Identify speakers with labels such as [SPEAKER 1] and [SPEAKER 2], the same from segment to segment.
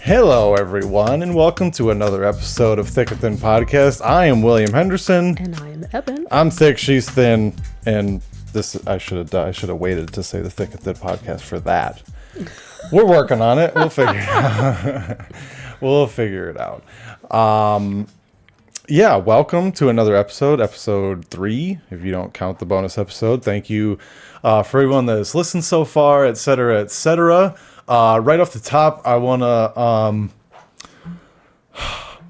[SPEAKER 1] Hello, everyone, and welcome to another episode of Thick and Thin Podcast. I am William Henderson.
[SPEAKER 2] And I am Ebon.
[SPEAKER 1] I'm thick, she's thin, and this I should have waited to say the Thick and Thin Podcast for that. We're working on it. We'll figure it out. We'll figure it out. Yeah, welcome to another episode 3, if you don't count the bonus episode. Thank you for everyone that has listened so far, etc., etc. Right off the top, I want to,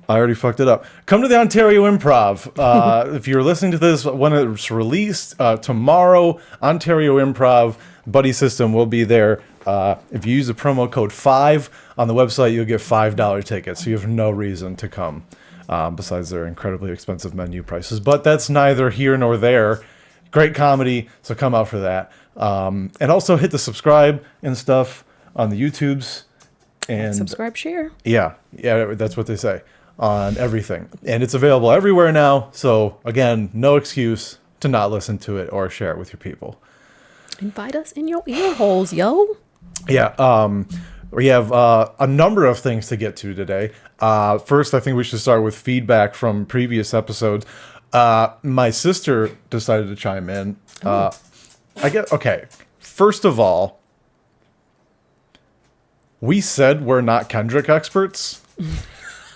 [SPEAKER 1] I already fucked it up. Come to the Ontario Improv. If you're listening to this when it's released, tomorrow, Ontario Improv Buddy System will be there. If you use the promo code 5 on the website, you'll get $5 tickets. So you have no reason to come, besides their incredibly expensive menu prices. But that's neither here nor there. Great comedy, so come out for that. And also hit the subscribe and stuff on the YouTubes. And
[SPEAKER 2] subscribe, share.
[SPEAKER 1] Yeah, that's what they say on everything. And it's available everywhere now. So again, no excuse to not listen to it or share it with your people.
[SPEAKER 2] Invite us in your ear holes, yo.
[SPEAKER 1] Yeah, we have a number of things to get to today. First, I think we should start with feedback from previous episodes. My sister decided to chime in. Okay, first of all, we said we're not Kendrick experts.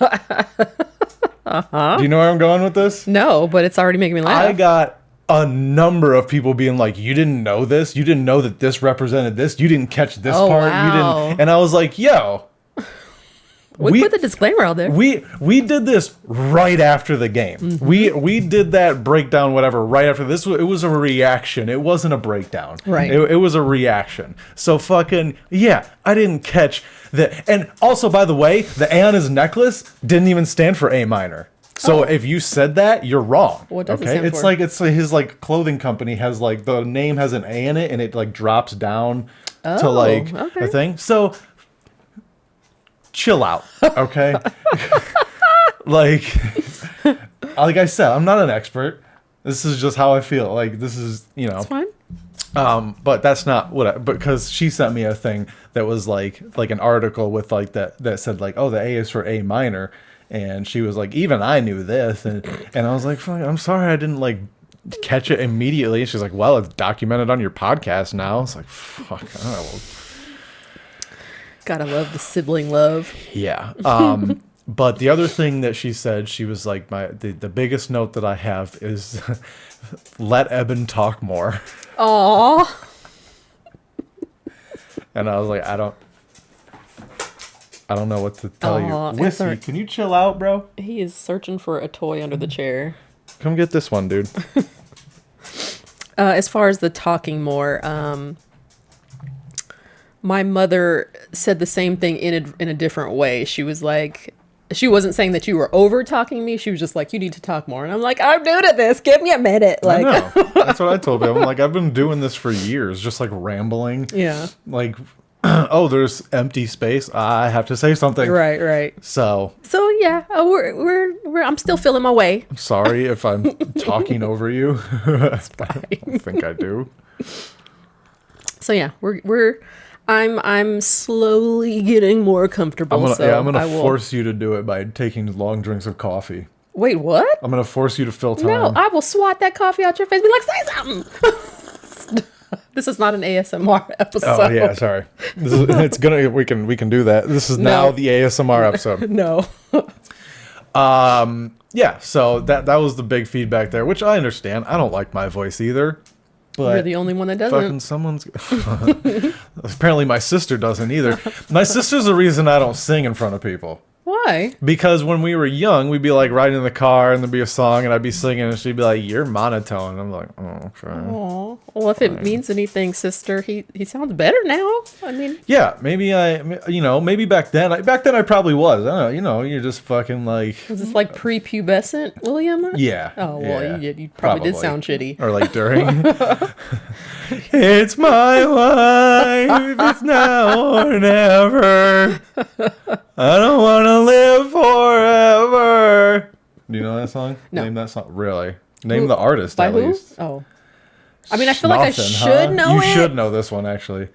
[SPEAKER 2] Uh-huh.
[SPEAKER 1] Do you know where I'm going with this?
[SPEAKER 2] No, but it's already making me laugh.
[SPEAKER 1] I got a number of people being like, you didn't know this? You didn't know that this represented this? You didn't catch this part?
[SPEAKER 2] Wow.
[SPEAKER 1] You didn't. And I was like, yo.
[SPEAKER 2] We put the disclaimer out there.
[SPEAKER 1] We did this right after the game. Mm-hmm. We did that breakdown, whatever, right after this. It was a reaction. It wasn't a breakdown.
[SPEAKER 2] Right.
[SPEAKER 1] It was a reaction. So fucking, yeah, I didn't catch that. And also, by the way, the A on his necklace didn't even stand for A minor. So if you said that, you're wrong.
[SPEAKER 2] What does it
[SPEAKER 1] okay?
[SPEAKER 2] stand
[SPEAKER 1] It's
[SPEAKER 2] for?
[SPEAKER 1] like his like clothing company has like the name has an A in it and it like drops down to like a thing. So chill out, okay? like I said, I'm not an expert. This is just how I feel. Like this is,
[SPEAKER 2] It's fine.
[SPEAKER 1] but that's not what because she sent me a thing that was like an article with like that said like, oh, the A is for A minor, and she was like, even I knew this, and I was like, fuck, I'm sorry I didn't like catch it immediately. She's like, well, it's documented on your podcast now. It's like, fuck, I don't know.
[SPEAKER 2] Gotta love the sibling love.
[SPEAKER 1] Yeah. But the other thing that she said, she was like, the biggest note that I have is let Ebon talk more.
[SPEAKER 2] Aww.
[SPEAKER 1] And I was like, I don't know what to tell you. Whiskey,
[SPEAKER 2] sorry.
[SPEAKER 1] can you chill out, bro?
[SPEAKER 2] He is searching for a toy under the chair.
[SPEAKER 1] Come get this one, dude.
[SPEAKER 2] As far as the talking more, my mother said the same thing in a different way. She was like, she wasn't saying that you were over talking me. She was just like, you need to talk more. And I'm like, I'm new to this. Give me a minute. Like,
[SPEAKER 1] I know. That's what I told him. I'm like, I've been doing this for years, just like rambling.
[SPEAKER 2] Yeah.
[SPEAKER 1] Like, oh, there's empty space. I have to say something.
[SPEAKER 2] Right.
[SPEAKER 1] So
[SPEAKER 2] yeah, we're I'm still feeling my way.
[SPEAKER 1] I'm sorry if I'm talking over you.
[SPEAKER 2] It's fine.
[SPEAKER 1] I don't think I do.
[SPEAKER 2] So yeah, I'm slowly getting more comfortable.
[SPEAKER 1] I'm gonna force you to do it by taking long drinks of coffee.
[SPEAKER 2] Wait, what?
[SPEAKER 1] I'm gonna force you to fill time.
[SPEAKER 2] No, I will swat that coffee out your face. Be like, say something. This is not an ASMR episode.
[SPEAKER 1] Oh yeah, sorry. We can do that. This is now the ASMR episode.
[SPEAKER 2] No.
[SPEAKER 1] Yeah. So that was the big feedback there, which I understand. I don't like my voice either. But
[SPEAKER 2] you're the only one that doesn't.
[SPEAKER 1] Fucking someone's. Apparently, my sister doesn't either. My sister's the reason I don't sing in front of people.
[SPEAKER 2] Why?
[SPEAKER 1] Because when we were young, we'd be like riding in the car and there'd be a song and I'd be singing and she'd be like, "You're monotone." And I'm like, "Oh, okay."
[SPEAKER 2] Aww. Well, if it means anything, sister, he sounds better now. I mean,
[SPEAKER 1] yeah, maybe maybe back then I probably was. I don't know, you're just fucking like.
[SPEAKER 2] Was this like prepubescent, William?
[SPEAKER 1] Yeah.
[SPEAKER 2] Oh well, you probably did sound shitty.
[SPEAKER 1] Or like during. It's my life. It's now or never. I don't want to live forever. Do you know that song?
[SPEAKER 2] No.
[SPEAKER 1] Name that song. Really? Name the artist
[SPEAKER 2] By
[SPEAKER 1] at
[SPEAKER 2] who?
[SPEAKER 1] least.
[SPEAKER 2] Oh. I mean, I feel like I
[SPEAKER 1] Nothing,
[SPEAKER 2] should know
[SPEAKER 1] You
[SPEAKER 2] it.
[SPEAKER 1] should know this one, actually.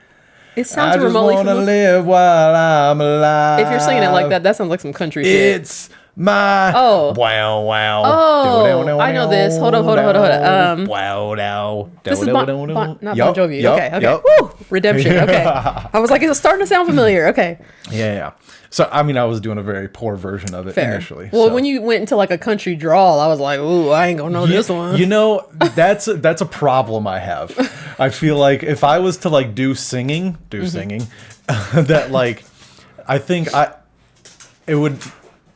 [SPEAKER 2] It sounds
[SPEAKER 1] I just
[SPEAKER 2] remotely
[SPEAKER 1] wanna
[SPEAKER 2] familiar.
[SPEAKER 1] live while I'm alive.
[SPEAKER 2] If you're singing it like that, that sounds like some country shit.
[SPEAKER 1] It's my wow wow.
[SPEAKER 2] Oh, I know this. Hold on.
[SPEAKER 1] Wow now.
[SPEAKER 2] This is not Bon Jovi.
[SPEAKER 1] Yup,
[SPEAKER 2] Okay.
[SPEAKER 1] yup.
[SPEAKER 2] Woo! Redemption. Okay. I was like, it's starting to sound familiar. Okay.
[SPEAKER 1] Yeah. So I mean, I was doing a very poor version of it
[SPEAKER 2] Fair.
[SPEAKER 1] initially.
[SPEAKER 2] Well,
[SPEAKER 1] so.
[SPEAKER 2] when you went into like a country drawl, I was like, ooh, I ain't gonna know this one.
[SPEAKER 1] You know, that's a problem I have. I feel like if I was to like do singing, that like, I think it would.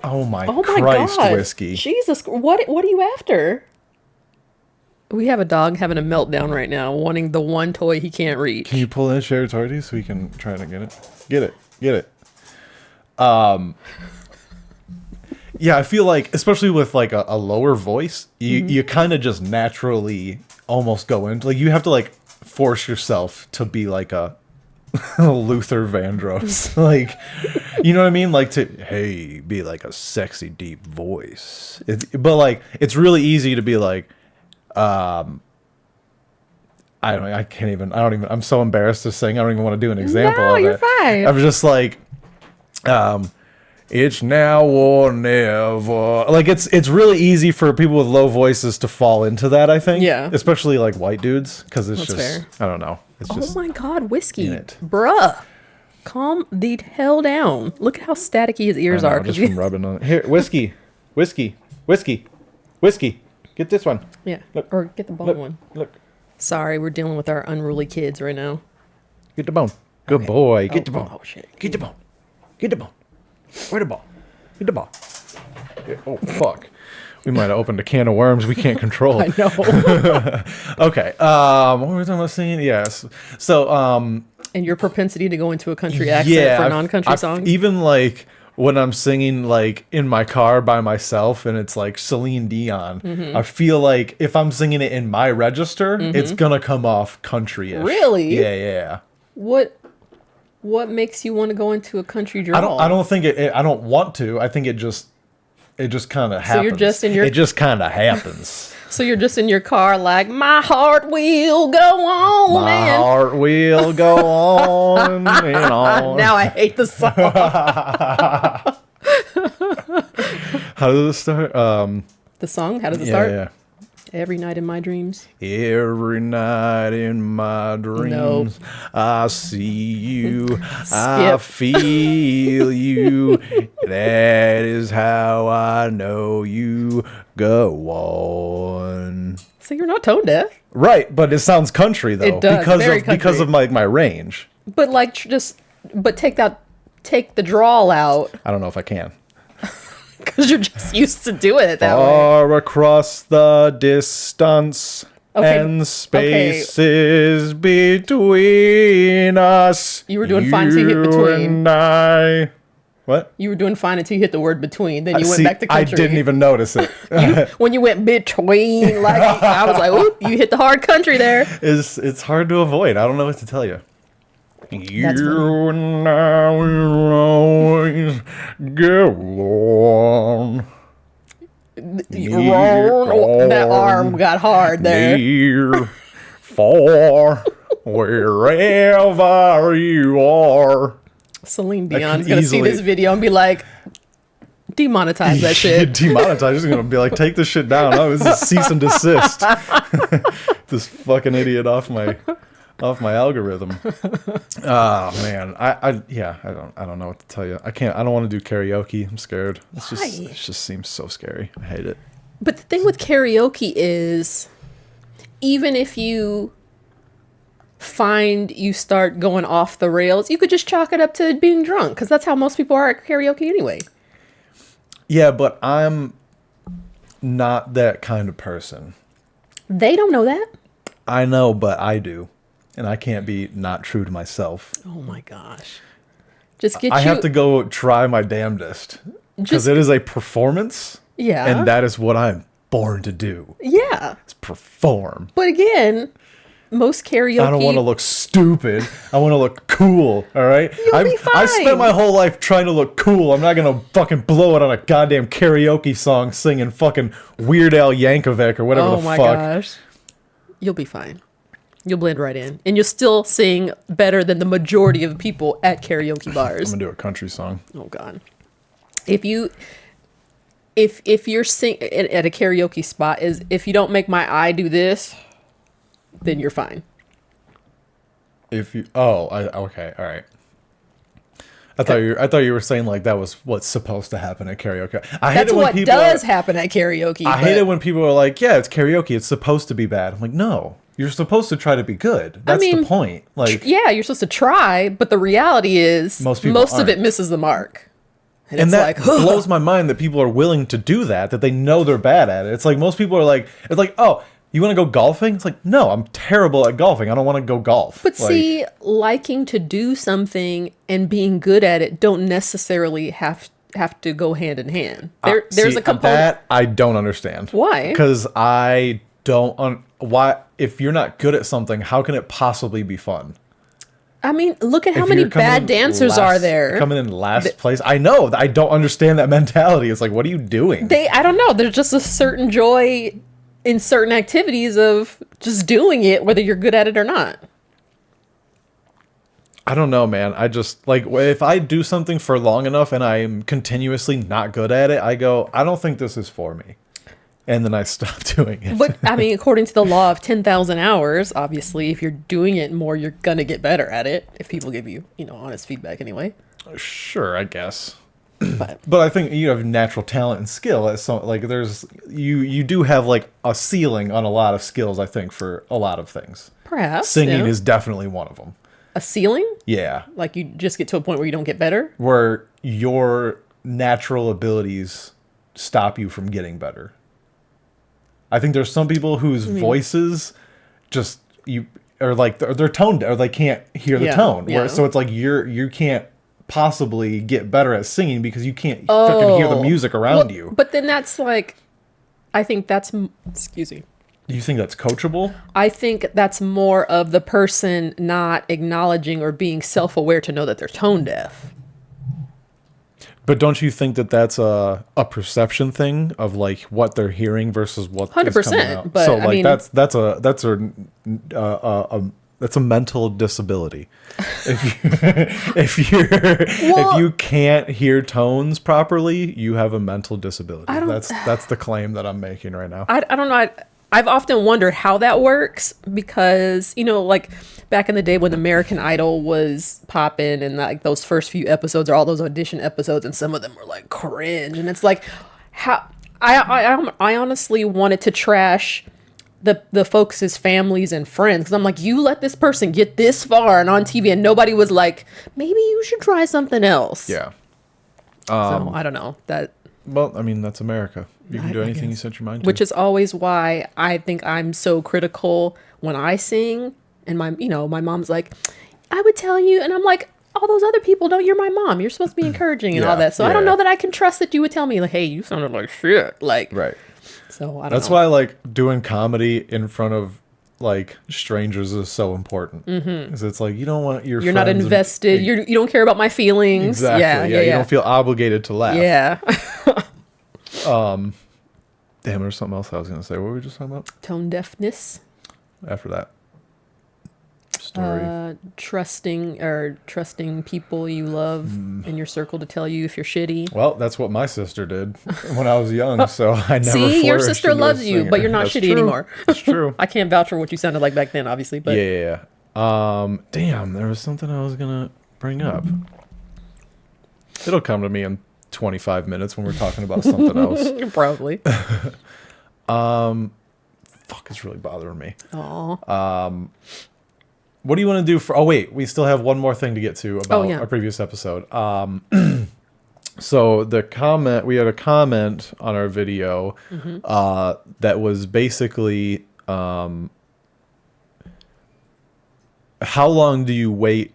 [SPEAKER 1] Oh my Christ,
[SPEAKER 2] God.
[SPEAKER 1] whiskey!
[SPEAKER 2] Jesus, what are you after? We have a dog having a meltdown right now, wanting the one toy he can't reach.
[SPEAKER 1] Can you pull in Shared Tardy so we can try to get it? Get it. Yeah, I feel like, especially with like a lower voice, you kind of just naturally almost go into, like, you have to like force yourself to be like a Luther Vandross, like, you know what I mean? Like be like a sexy deep voice. But like, it's really easy to be like, I'm so embarrassed to sing. I don't even want to do an example of it.
[SPEAKER 2] You're fine.
[SPEAKER 1] I'm just like, it's now or never. Like, it's really easy for people with low voices to fall into that, I think.
[SPEAKER 2] Yeah.
[SPEAKER 1] Especially like white dudes, because it's
[SPEAKER 2] That's
[SPEAKER 1] just
[SPEAKER 2] fair.
[SPEAKER 1] I don't know. It's just
[SPEAKER 2] Oh my God, whiskey,
[SPEAKER 1] in it.
[SPEAKER 2] bruh, calm the hell down. Look at how staticky his ears
[SPEAKER 1] I know,
[SPEAKER 2] are.
[SPEAKER 1] just from rubbing on it. Here, whiskey. Get this one.
[SPEAKER 2] Yeah,
[SPEAKER 1] Look,
[SPEAKER 2] or get the bone
[SPEAKER 1] Look,
[SPEAKER 2] one.
[SPEAKER 1] look.
[SPEAKER 2] Sorry, we're dealing with our unruly kids right now.
[SPEAKER 1] Get the bone. Good boy. Get the bone.
[SPEAKER 2] Oh shit.
[SPEAKER 1] Get the bone. Get the bone. Where the ball? Get the ball. Oh fuck. We might have opened a can of worms we can't control.
[SPEAKER 2] I know.
[SPEAKER 1] Okay. What were we talking about singing? Yes. So
[SPEAKER 2] And your propensity to go into a country accent for non-country songs.
[SPEAKER 1] Even like when I'm singing like in my car by myself and it's like Celine Dion, I feel like if I'm singing it in my register, it's gonna come off country-ish.
[SPEAKER 2] Really?
[SPEAKER 1] Yeah.
[SPEAKER 2] What makes you want to go into a country drawl?
[SPEAKER 1] I don't think I don't want to. I think it just kind of happens.
[SPEAKER 2] So you're just in your.
[SPEAKER 1] It just kind of happens.
[SPEAKER 2] So you're just in your car, like my heart will go on.
[SPEAKER 1] My heart will go on and on.
[SPEAKER 2] Now I hate the song.
[SPEAKER 1] How does it start?
[SPEAKER 2] The song? How does it start?
[SPEAKER 1] Yeah.
[SPEAKER 2] Every night in my dreams.
[SPEAKER 1] Every night in my dreams,
[SPEAKER 2] Nope.
[SPEAKER 1] I see you, I feel you. That is how I know you. Go on.
[SPEAKER 2] So you're not tone deaf.
[SPEAKER 1] Right, but it sounds country though.
[SPEAKER 2] It does, very
[SPEAKER 1] because
[SPEAKER 2] country.
[SPEAKER 1] of my range.
[SPEAKER 2] But like take the drawl out
[SPEAKER 1] I don't know if I can.
[SPEAKER 2] because you're just used to doing it that way.
[SPEAKER 1] Far across the distance
[SPEAKER 2] Okay,
[SPEAKER 1] and spaces between us.
[SPEAKER 2] You were doing fine till you hit between.
[SPEAKER 1] And I. What?
[SPEAKER 2] You were doing fine until you hit the word between. Then you went
[SPEAKER 1] See,
[SPEAKER 2] back to country.
[SPEAKER 1] I didn't even notice it.
[SPEAKER 2] When you went between, like I was like, "Oop, you hit the hard country there."
[SPEAKER 1] It's hard to avoid. I don't know what to tell you.
[SPEAKER 2] That's
[SPEAKER 1] You and I will always go on.
[SPEAKER 2] That arm got hard there.
[SPEAKER 1] Near, far, wherever you are.
[SPEAKER 2] Celine
[SPEAKER 1] I
[SPEAKER 2] Dion's
[SPEAKER 1] could
[SPEAKER 2] gonna see
[SPEAKER 1] easily-
[SPEAKER 2] this video and be like, demonetize that shit.
[SPEAKER 1] Demonetized. Just gonna be like, take this shit down. Oh, this is cease and desist. This fucking idiot off my algorithm. Oh man, I don't know what to tell you. I don't want to do karaoke. I'm scared. It just seems so scary. I hate it.
[SPEAKER 2] But the thing with karaoke is, even if you find you start going off the rails, you could just chalk it up to being drunk, because that's how most people are at karaoke anyway.
[SPEAKER 1] Yeah, but I'm not that kind of person.
[SPEAKER 2] They don't know that.
[SPEAKER 1] I know, but I do. And I can't be not true to myself.
[SPEAKER 2] Oh my gosh. Just get
[SPEAKER 1] I
[SPEAKER 2] you.
[SPEAKER 1] have to go try my damnedest. Because it is a performance.
[SPEAKER 2] Yeah.
[SPEAKER 1] And that is what I'm born to do.
[SPEAKER 2] Yeah.
[SPEAKER 1] Is perform.
[SPEAKER 2] But again, most karaoke.
[SPEAKER 1] I don't want to look stupid. I want to look cool. All right.
[SPEAKER 2] You'll be
[SPEAKER 1] I
[SPEAKER 2] fine.
[SPEAKER 1] spent my whole life trying to look cool. I'm not gonna fucking blow it on a goddamn karaoke song singing fucking Weird Al Yankovic or whatever
[SPEAKER 2] Oh
[SPEAKER 1] the
[SPEAKER 2] my
[SPEAKER 1] fuck.
[SPEAKER 2] gosh. You'll be fine. You'll blend right in, and you'll still sing better than the majority of people at karaoke
[SPEAKER 1] I'm
[SPEAKER 2] bars.
[SPEAKER 1] gonna do a country song.
[SPEAKER 2] Oh God! If you're at a karaoke spot, is if you don't make my eye do this, then you're fine.
[SPEAKER 1] Okay, all right. I thought you were saying like that was what's supposed to happen at karaoke. I hate
[SPEAKER 2] That's
[SPEAKER 1] it when
[SPEAKER 2] what
[SPEAKER 1] people
[SPEAKER 2] does happen at karaoke.
[SPEAKER 1] I hate it when people are like, yeah, it's karaoke. It's supposed to be bad. I'm like, no, you're supposed to try to be good. That's the point. Like,
[SPEAKER 2] yeah, you're supposed to try, but the reality is
[SPEAKER 1] Most people
[SPEAKER 2] of
[SPEAKER 1] aren't.
[SPEAKER 2] it misses the mark.
[SPEAKER 1] and
[SPEAKER 2] it's
[SPEAKER 1] that
[SPEAKER 2] like,
[SPEAKER 1] blows my mind that people are willing to do that they know they're bad at it. It's like most people are like, it's like, oh, you want to go golfing? It's like, no, I'm terrible at golfing. I don't want to go golf.
[SPEAKER 2] But
[SPEAKER 1] like,
[SPEAKER 2] see, liking to do something and being good at it don't necessarily have to go hand in hand. There's a component
[SPEAKER 1] that I don't understand.
[SPEAKER 2] Why?
[SPEAKER 1] Because I don't. Why? If you're not good at something, how can it possibly be fun?
[SPEAKER 2] I mean, look at how
[SPEAKER 1] If
[SPEAKER 2] many
[SPEAKER 1] you're coming
[SPEAKER 2] bad
[SPEAKER 1] in
[SPEAKER 2] dancers
[SPEAKER 1] last-
[SPEAKER 2] are there.
[SPEAKER 1] Coming in last place. I know. I don't understand that mentality. It's like, what are you doing?
[SPEAKER 2] I don't know. There's just a certain joy in certain activities of just doing it, whether you're good at it or not.
[SPEAKER 1] I don't know, man. I just like if I do something for long enough and I'm continuously not good at it, I go, I don't think this is for me. And then I stop doing it.
[SPEAKER 2] But I mean, according to the law of 10,000 hours, obviously, if you're doing it more, you're gonna get better at it. If people give you, honest feedback, anyway.
[SPEAKER 1] Sure, I guess.
[SPEAKER 2] But
[SPEAKER 1] But I think you have natural talent and skill. There's you do have like a ceiling on a lot of skills. I think for a lot of things,
[SPEAKER 2] perhaps
[SPEAKER 1] singing
[SPEAKER 2] yeah.
[SPEAKER 1] is definitely one of them.
[SPEAKER 2] A ceiling,
[SPEAKER 1] Yeah,
[SPEAKER 2] like you just get to a point where you don't get better.
[SPEAKER 1] where your natural abilities stop you from getting better. I think there's some people whose voices just they're toned or they can't hear the
[SPEAKER 2] Yeah,
[SPEAKER 1] tone.
[SPEAKER 2] yeah.
[SPEAKER 1] So it's like you can't possibly get better at singing because you can't freaking hear the music around you.
[SPEAKER 2] But then that's like, I think that's, excuse me.
[SPEAKER 1] Do you think that's coachable?
[SPEAKER 2] I think that's more of the person not acknowledging or being self-aware to know that they're tone deaf.
[SPEAKER 1] But don't you think that that's a perception thing of like what they're hearing versus what is
[SPEAKER 2] 100%,
[SPEAKER 1] coming out?
[SPEAKER 2] but
[SPEAKER 1] So
[SPEAKER 2] I
[SPEAKER 1] like
[SPEAKER 2] mean-
[SPEAKER 1] that's a mental disability. If you can't hear tones properly, you have a mental disability. That's the claim that I'm making right now.
[SPEAKER 2] I don't know. I've often wondered how that works because, like back in the day when American Idol was popping and like those first few episodes or all those audition episodes and some of them were like cringe. And it's like, how I honestly wanted to trash the folks' families and friends because I'm like, you let this person get this far and on TV and nobody was like, maybe you should try something else.
[SPEAKER 1] Yeah.
[SPEAKER 2] So I don't know that.
[SPEAKER 1] Well, I mean, that's America. You can do
[SPEAKER 2] I
[SPEAKER 1] anything you
[SPEAKER 2] guess.
[SPEAKER 1] set your mind to.
[SPEAKER 2] Which is always why I think I'm so critical when I sing. And my mom's like, I would tell you. And I'm like, all those other people don't. You're my mom. You're supposed to be encouraging and all that. So I don't know that I can trust that you would tell me like, hey, you sounded like shit. Like,
[SPEAKER 1] right.
[SPEAKER 2] So I don't
[SPEAKER 1] That's
[SPEAKER 2] know.
[SPEAKER 1] why like doing comedy in front of like strangers is so important. Because it's like you don't want your
[SPEAKER 2] You're not
[SPEAKER 1] friends
[SPEAKER 2] invested. You don't care about my feelings.
[SPEAKER 1] Exactly.
[SPEAKER 2] Yeah.
[SPEAKER 1] You don't feel obligated to laugh.
[SPEAKER 2] Yeah.
[SPEAKER 1] Damn, there's something else I was gonna say. What were we just talking about
[SPEAKER 2] Tone deafness.
[SPEAKER 1] after that story?
[SPEAKER 2] Trusting people you love in your circle to tell you if you're shitty.
[SPEAKER 1] Well, that's what my sister did when I was young. So I never.
[SPEAKER 2] See, your
[SPEAKER 1] flourished
[SPEAKER 2] sister
[SPEAKER 1] into a
[SPEAKER 2] loves you,
[SPEAKER 1] singer.
[SPEAKER 2] but you're not
[SPEAKER 1] That's
[SPEAKER 2] shitty
[SPEAKER 1] true.
[SPEAKER 2] anymore.
[SPEAKER 1] That's true.
[SPEAKER 2] I can't vouch for what you sounded like back then, obviously, but
[SPEAKER 1] Yeah. Damn, there was something I was gonna bring up. It'll come to me in 25 minutes when we're talking about something else.
[SPEAKER 2] probably.
[SPEAKER 1] Fuck, it's really bothering me.
[SPEAKER 2] Aw.
[SPEAKER 1] What do you want to do for? Oh wait, we still have one more thing to get to about
[SPEAKER 2] yeah.
[SPEAKER 1] our previous episode. So we had a comment on our video that was basically, how long do you wait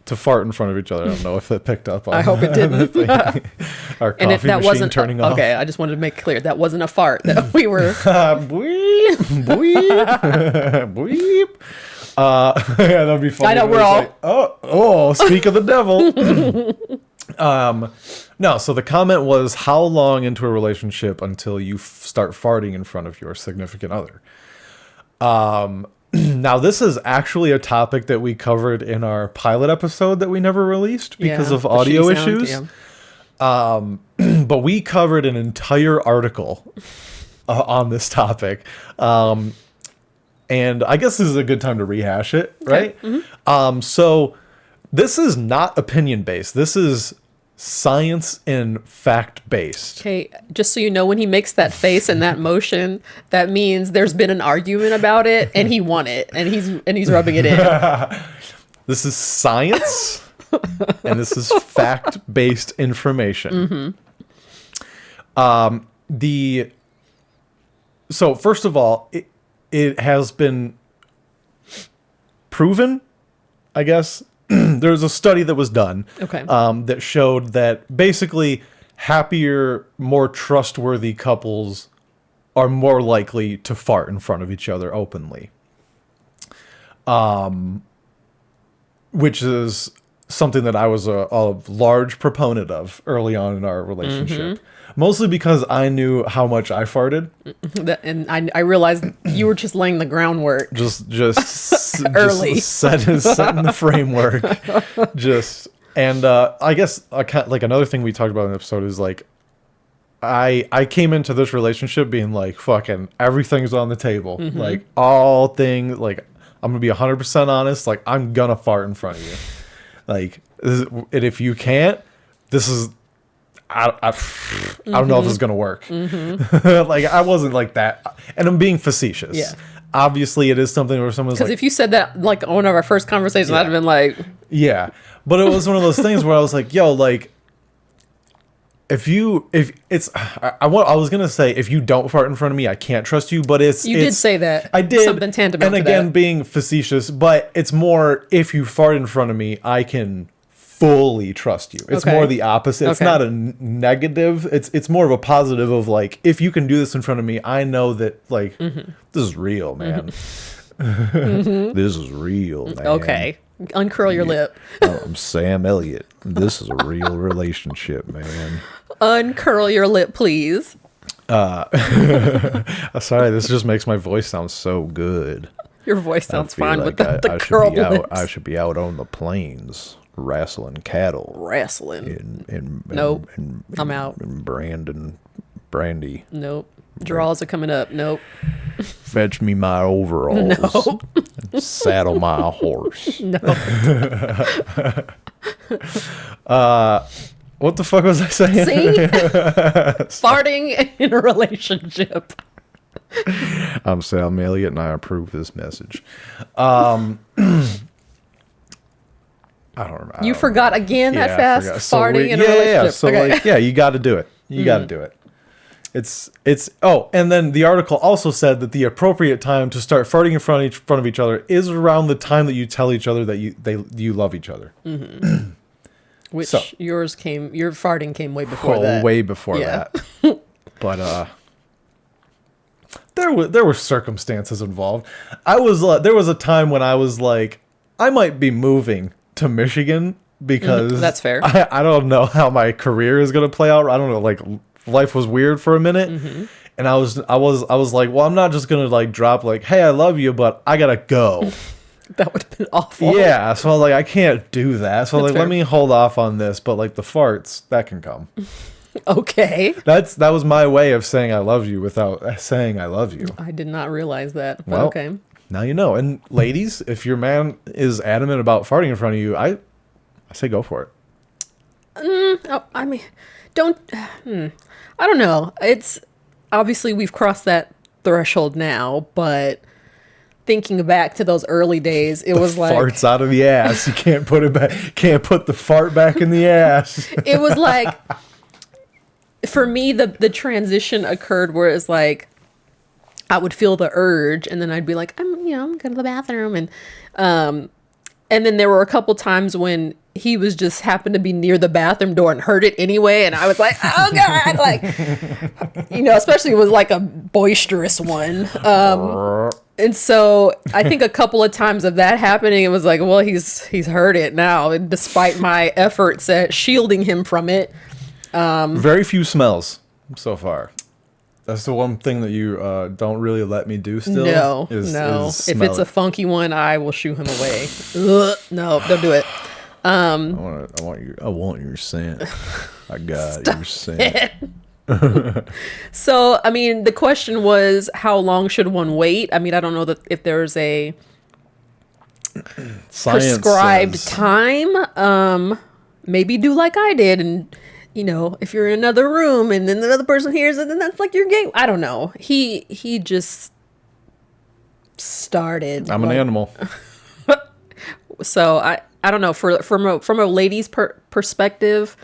[SPEAKER 1] to fart in front of each other? I don't know if it picked up on
[SPEAKER 2] I hope it didn't.
[SPEAKER 1] our
[SPEAKER 2] And if
[SPEAKER 1] coffee
[SPEAKER 2] that
[SPEAKER 1] machine
[SPEAKER 2] wasn't
[SPEAKER 1] turning off.
[SPEAKER 2] okay, I just wanted to make clear that wasn't a fart. That we were.
[SPEAKER 1] Bleep, bleep, bleep. Yeah, that'd be funny.
[SPEAKER 2] I know,
[SPEAKER 1] if it
[SPEAKER 2] we're
[SPEAKER 1] was
[SPEAKER 2] all-
[SPEAKER 1] like, oh, speak of the devil. No, so the comment was, how long into a relationship until you start farting in front of your significant other? Now, this is actually a topic that we covered in our pilot episode that we never released because of audio issues. But we covered an entire article on this topic. And I guess this is a good time to rehash it, right?
[SPEAKER 2] Okay. Mm-hmm.
[SPEAKER 1] So this is not opinion-based. This is science and fact-based.
[SPEAKER 2] Okay, just so you know, when he makes that face and that motion, that means there's been an argument about it, and he won it, and he's rubbing it in.
[SPEAKER 1] This is science, and this is fact-based information.
[SPEAKER 2] Mm-hmm.
[SPEAKER 1] So first of all, it has been proven, I guess. There's a study that was done that showed that basically happier, more trustworthy couples are more likely to fart in front of each other openly. Which is something that I was a large proponent of early on in our relationship. Mostly because I knew how much I farted.
[SPEAKER 2] And I realized you were just laying the groundwork.
[SPEAKER 1] Just
[SPEAKER 2] Early.
[SPEAKER 1] Just setting the framework. I guess like another thing we talked about in the episode is like, I came into this relationship being like, fucking everything's on the table. Like all things, like I'm gonna be 100% honest. Like I'm gonna fart in front of you. Like, and if you can't, this is, I don't know if this is gonna work. Like I wasn't like that, and I'm being facetious.
[SPEAKER 2] Yeah.
[SPEAKER 1] Obviously, it is something where someone's
[SPEAKER 2] Because
[SPEAKER 1] like,
[SPEAKER 2] if you said that like on one of our first conversations, I'd have been like,
[SPEAKER 1] yeah. But it was one of those things where I was like, yo, like, if I was gonna say, if you don't fart in front of me, I can't trust you. But
[SPEAKER 2] you did say that.
[SPEAKER 1] I did
[SPEAKER 2] something tantamount
[SPEAKER 1] and
[SPEAKER 2] to
[SPEAKER 1] again
[SPEAKER 2] that.
[SPEAKER 1] being facetious, but it's more, if you fart in front of me, I can fully trust you. It's more the opposite. It's not a negative. It's more of a positive of like, if you can do this in front of me, I know that like this is real, man. This is real, man.
[SPEAKER 2] Okay. Uncurl your lip.
[SPEAKER 1] I'm Sam Elliott. This is a real relationship, man.
[SPEAKER 2] Uncurl your lip, please.
[SPEAKER 1] Sorry, this just makes my voice sound so good.
[SPEAKER 2] Your voice sounds fine
[SPEAKER 1] like
[SPEAKER 2] with the
[SPEAKER 1] I
[SPEAKER 2] curled
[SPEAKER 1] should be
[SPEAKER 2] lips.
[SPEAKER 1] I should be out on the plains wrestling cattle.
[SPEAKER 2] Wrestling.
[SPEAKER 1] In
[SPEAKER 2] Nope. I'm out.
[SPEAKER 1] In Brandy.
[SPEAKER 2] Nope. Draws are coming up. Nope.
[SPEAKER 1] Fetch me my overalls.
[SPEAKER 2] Nope.
[SPEAKER 1] And saddle my horse.
[SPEAKER 2] No.
[SPEAKER 1] What the fuck was I saying?
[SPEAKER 2] See? Farting in a relationship.
[SPEAKER 1] I'm Sam Elliott, and I approve this message. I don't remember.
[SPEAKER 2] You forgot again that fast?
[SPEAKER 1] I forgot.
[SPEAKER 2] Farting in a relationship.
[SPEAKER 1] Yeah. So
[SPEAKER 2] Okay.
[SPEAKER 1] like, yeah, you got to do it. You got to do it. It's and then the article also said that the appropriate time to start farting in front of each other is around the time that you tell each other that you love each other.
[SPEAKER 2] Which
[SPEAKER 1] So.
[SPEAKER 2] your farting came way before that.
[SPEAKER 1] Way before that. But there were circumstances involved. There was a time when I was like, I might be moving to Michigan because
[SPEAKER 2] That's fair.
[SPEAKER 1] I don't know how my career is gonna play out. I don't know, like life was weird for a minute, and I was like, well, I'm not just gonna like drop like, hey, I love you, but I gotta go.
[SPEAKER 2] That would have been awful.
[SPEAKER 1] Yeah, so I was like, I can't do that. So
[SPEAKER 2] That's
[SPEAKER 1] like,
[SPEAKER 2] fair.
[SPEAKER 1] let me hold off on this. But like the farts, that can come.
[SPEAKER 2] Okay.
[SPEAKER 1] That was my way of saying I love you without saying I love you.
[SPEAKER 2] I did not realize that. But
[SPEAKER 1] Well,
[SPEAKER 2] okay.
[SPEAKER 1] Now you know. And ladies, if your man is adamant about farting in front of you, I say go for it.
[SPEAKER 2] Oh, I mean, don't. I don't know. It's obviously we've crossed that threshold now, but thinking back to those early days, it was like
[SPEAKER 1] Farts out of the ass. You can't put it back. Can't put the fart back in the ass.
[SPEAKER 2] it was like for me the transition occurred where it's like I would feel the urge and then I'd be like, I'm going to the bathroom and then there were a couple times when he was just happened to be near the bathroom door and heard it anyway, and I was like, oh god, like especially it was like a boisterous one. And so I think a couple of times of that happening, it was like, well, he's heard it now, and despite my efforts at shielding him from it.
[SPEAKER 1] Very few smells so far. That's the one thing that you don't really let me do still.
[SPEAKER 2] No.
[SPEAKER 1] Is
[SPEAKER 2] If
[SPEAKER 1] smell
[SPEAKER 2] it's a
[SPEAKER 1] it.
[SPEAKER 2] funky one, I will shoo him away. Ugh, no, don't do it.
[SPEAKER 1] I want your scent. I got your scent.
[SPEAKER 2] So, I mean, the question was, how long should one wait? I mean, I don't know that if there's a
[SPEAKER 1] Science
[SPEAKER 2] prescribed
[SPEAKER 1] says-
[SPEAKER 2] time. Maybe do like I did, and if you're in another room and then the other person hears it, then that's like your game. I don't know. He just started.
[SPEAKER 1] I'm an animal.
[SPEAKER 2] So I don't know. From a lady's perspective,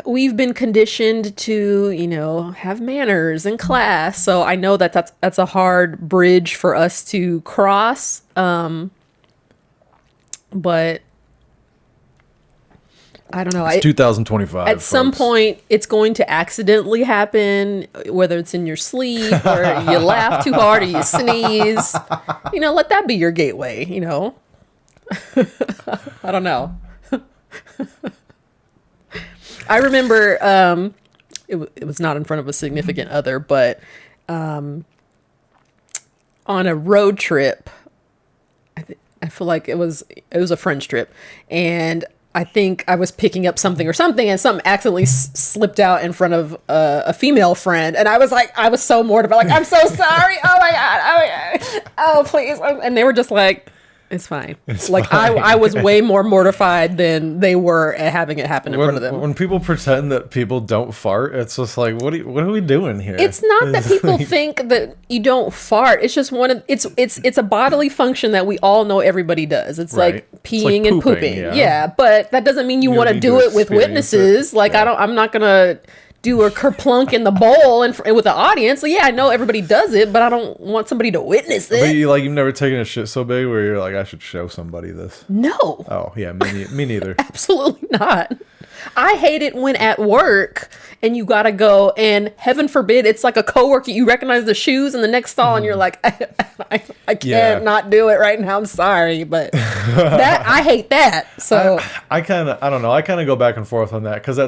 [SPEAKER 2] we've been conditioned to, have manners in class. So I know that's a hard bridge for us to cross. But I don't know.
[SPEAKER 1] It's 2025.
[SPEAKER 2] At some
[SPEAKER 1] folks.
[SPEAKER 2] point, it's going to accidentally happen, whether it's in your sleep or you laugh too hard or you sneeze. Let that be your gateway, I don't know. I remember it was not in front of a significant other, but on a road trip, I feel like it was a friend's trip, and I think I was picking up something, and something accidentally slipped out in front of a female friend, and I was so mortified, like, I'm so sorry, oh my god, oh please, and they were just like, it's fine. I was way more mortified than they were at having it happen in front of them.
[SPEAKER 1] When people pretend that people don't fart, it's just like, what are we doing here?
[SPEAKER 2] It's not that people think that you don't fart. It's just it's a bodily function that we all know everybody does. It's
[SPEAKER 1] Right.
[SPEAKER 2] like
[SPEAKER 1] It's
[SPEAKER 2] peeing
[SPEAKER 1] like
[SPEAKER 2] and
[SPEAKER 1] pooping,
[SPEAKER 2] pooping.
[SPEAKER 1] yeah.
[SPEAKER 2] But that doesn't mean you want to
[SPEAKER 1] need
[SPEAKER 2] do
[SPEAKER 1] to
[SPEAKER 2] it with
[SPEAKER 1] experience
[SPEAKER 2] witnesses.
[SPEAKER 1] it.
[SPEAKER 2] Like
[SPEAKER 1] Yeah.
[SPEAKER 2] I'm not gonna do a kerplunk in the bowl and with the audience. So yeah, I know everybody does it, but I don't want somebody to witness
[SPEAKER 1] But
[SPEAKER 2] it.
[SPEAKER 1] you've never taken a shit so big where you're like, I should show somebody this.
[SPEAKER 2] No.
[SPEAKER 1] Oh yeah, me neither.
[SPEAKER 2] Absolutely not. I hate it when at work and you gotta go, and heaven forbid it's like a coworker, you recognize the shoes in the next stall and you're like, I can't not do it right now, I'm sorry, but that I hate that. So
[SPEAKER 1] I don't know. I kind of go back and forth on that because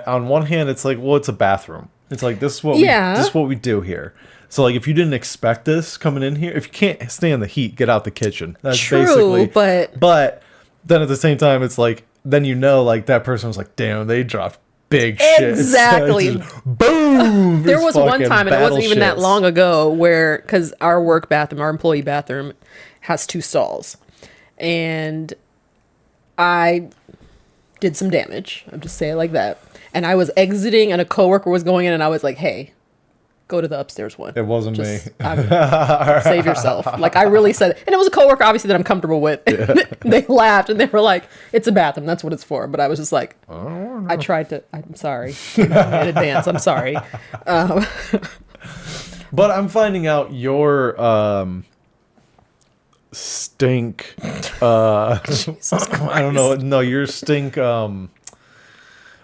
[SPEAKER 1] on one hand, it's like, well, it's a bathroom. It's like this is what this is what we do here. So like, if you didn't expect this coming in here, if you can't stand the heat, get out the kitchen. That's
[SPEAKER 2] True,
[SPEAKER 1] basically.
[SPEAKER 2] but
[SPEAKER 1] then at the same time, it's like then like that person was like, damn, they dropped big shit.
[SPEAKER 2] Exactly.
[SPEAKER 1] It's just, boom.
[SPEAKER 2] there was one
[SPEAKER 1] fucking
[SPEAKER 2] time, and it wasn't even that
[SPEAKER 1] battleships.
[SPEAKER 2] long ago, where because our work bathroom, our employee bathroom, has 2 stalls, and I did some damage. I'll just say it like that. And I was exiting, and a coworker was going in, and I was like, "Hey, go to the upstairs one."
[SPEAKER 1] It wasn't
[SPEAKER 2] Just,
[SPEAKER 1] me.
[SPEAKER 2] Save yourself. Like I really said it. And it was a coworker, obviously, that I'm comfortable with. They laughed and they were like, "It's a bathroom. That's what it's for." But I was just like, I tried to. I'm sorry in advance. I'm sorry.
[SPEAKER 1] But I'm finding out your stink. I don't know. No, your stink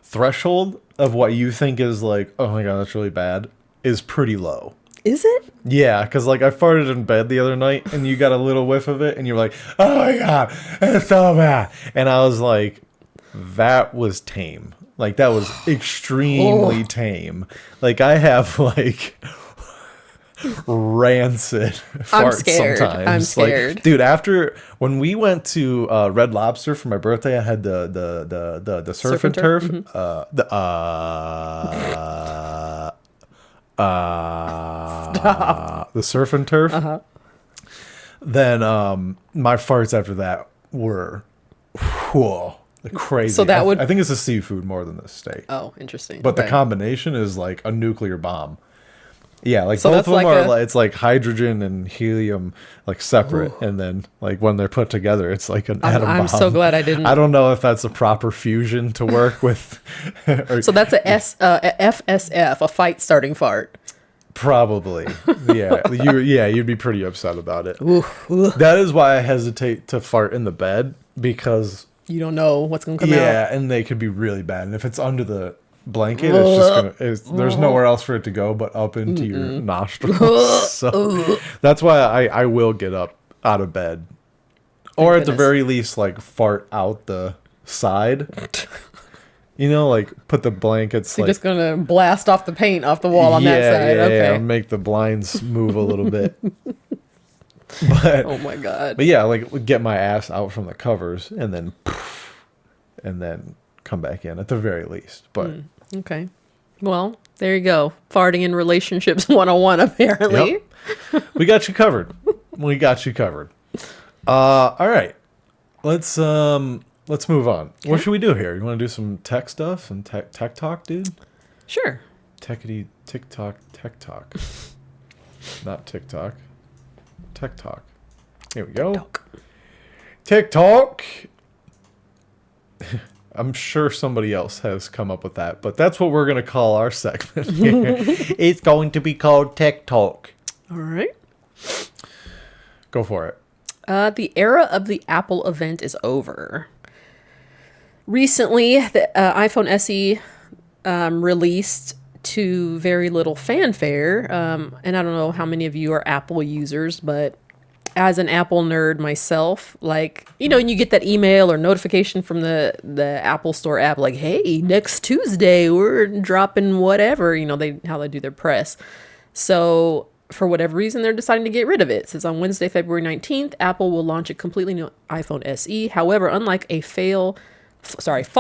[SPEAKER 1] threshold of what you think is like, oh my god, that's really bad, is pretty low.
[SPEAKER 2] Is it?
[SPEAKER 1] Yeah, because like I farted in bed the other night and you got a little whiff of it and you're like, oh my god, it's so bad. And I was like, that was tame. Like that was extremely tame. Like I have like rancid farts
[SPEAKER 2] scared.
[SPEAKER 1] sometimes.
[SPEAKER 2] I'm scared.
[SPEAKER 1] Like, dude, when we went to Red Lobster for my birthday, I had the surf and turf.
[SPEAKER 2] Mm-hmm.
[SPEAKER 1] The surf and turf.
[SPEAKER 2] Uh-huh.
[SPEAKER 1] Then my farts after that were crazy.
[SPEAKER 2] So that would-
[SPEAKER 1] I think it's the seafood more than the steak.
[SPEAKER 2] Oh, interesting.
[SPEAKER 1] But the
[SPEAKER 2] Okay.
[SPEAKER 1] combination is like a nuclear bomb. Yeah, like
[SPEAKER 2] So
[SPEAKER 1] both
[SPEAKER 2] that's
[SPEAKER 1] of them
[SPEAKER 2] like
[SPEAKER 1] are like it's like hydrogen and helium like separate, and then like when they're put together, it's like an atom bomb.
[SPEAKER 2] I'm so glad I didn't.
[SPEAKER 1] I don't know if that's a proper fusion to work with.
[SPEAKER 2] So that's a FSF, a fight starting fart.
[SPEAKER 1] Probably, yeah. You'd be pretty upset about it. That is why I hesitate to fart in the bed because
[SPEAKER 2] You don't know what's going to come out.
[SPEAKER 1] yeah, and they could be really bad. And if it's under the blanket, it's just gonna. There's nowhere else for it to go but up into your nostrils. So that's why I will get up out of bed, or at the very least, like fart out the side. You know, like put the blankets.
[SPEAKER 2] So you're just gonna blast off the paint off the wall on that side. Okay.
[SPEAKER 1] Yeah, make the blinds move a little bit. But
[SPEAKER 2] oh my god.
[SPEAKER 1] But yeah, like get my ass out from the covers and then come back in at the very least. But
[SPEAKER 2] okay. Well, there you go. Farting in relationships 101 apparently.
[SPEAKER 1] Yep. We got you covered. We got you covered. All right. Let's move on. Okay. What should we do here? You want to do some tech stuff and tech talk, dude?
[SPEAKER 2] Sure.
[SPEAKER 1] Techity TikTok tech talk. Not TikTok. Tech talk. Here we go. TikTok. I'm sure somebody else has come up with that, but that's what we're going to call our segment here. It's going to be called Tech Talk.
[SPEAKER 2] All right.
[SPEAKER 1] Go for it.
[SPEAKER 2] The era of the Apple event is over. Recently, the iPhone SE released to very little fanfare, and I don't know how many of you are Apple users, but as an Apple nerd myself, like, you know, and you get that email or notification from the Apple Store app, like, hey, next Tuesday we're dropping whatever, you know, how they do their press. So for whatever reason, they're deciding to get rid of it. It says on Wednesday, February 19th, Apple will launch a completely new iPhone SE. However, unlike a fall. Unlike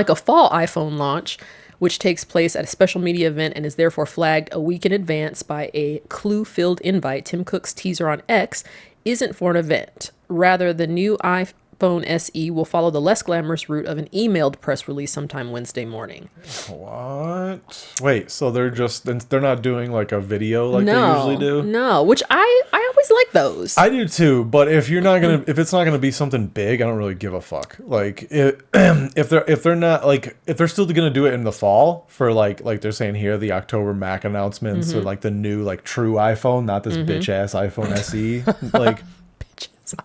[SPEAKER 2] a fall iPhone launch, which takes place at a special media event and is therefore flagged a week in advance by a clue-filled invite, Tim Cook's teaser on X isn't for an event. Rather, the new iPhone SE will follow the less glamorous route of an emailed press release sometime Wednesday morning.
[SPEAKER 1] What? Wait, so they're not doing like a video like they usually do?
[SPEAKER 2] No, which I always like those.
[SPEAKER 1] I do too, but if it's not gonna be something big, I don't really give a fuck. Like if they're still gonna do it in the fall for like they're saying here, the October Mac announcements or like the new like true iPhone, not this bitch ass iPhone SE. Like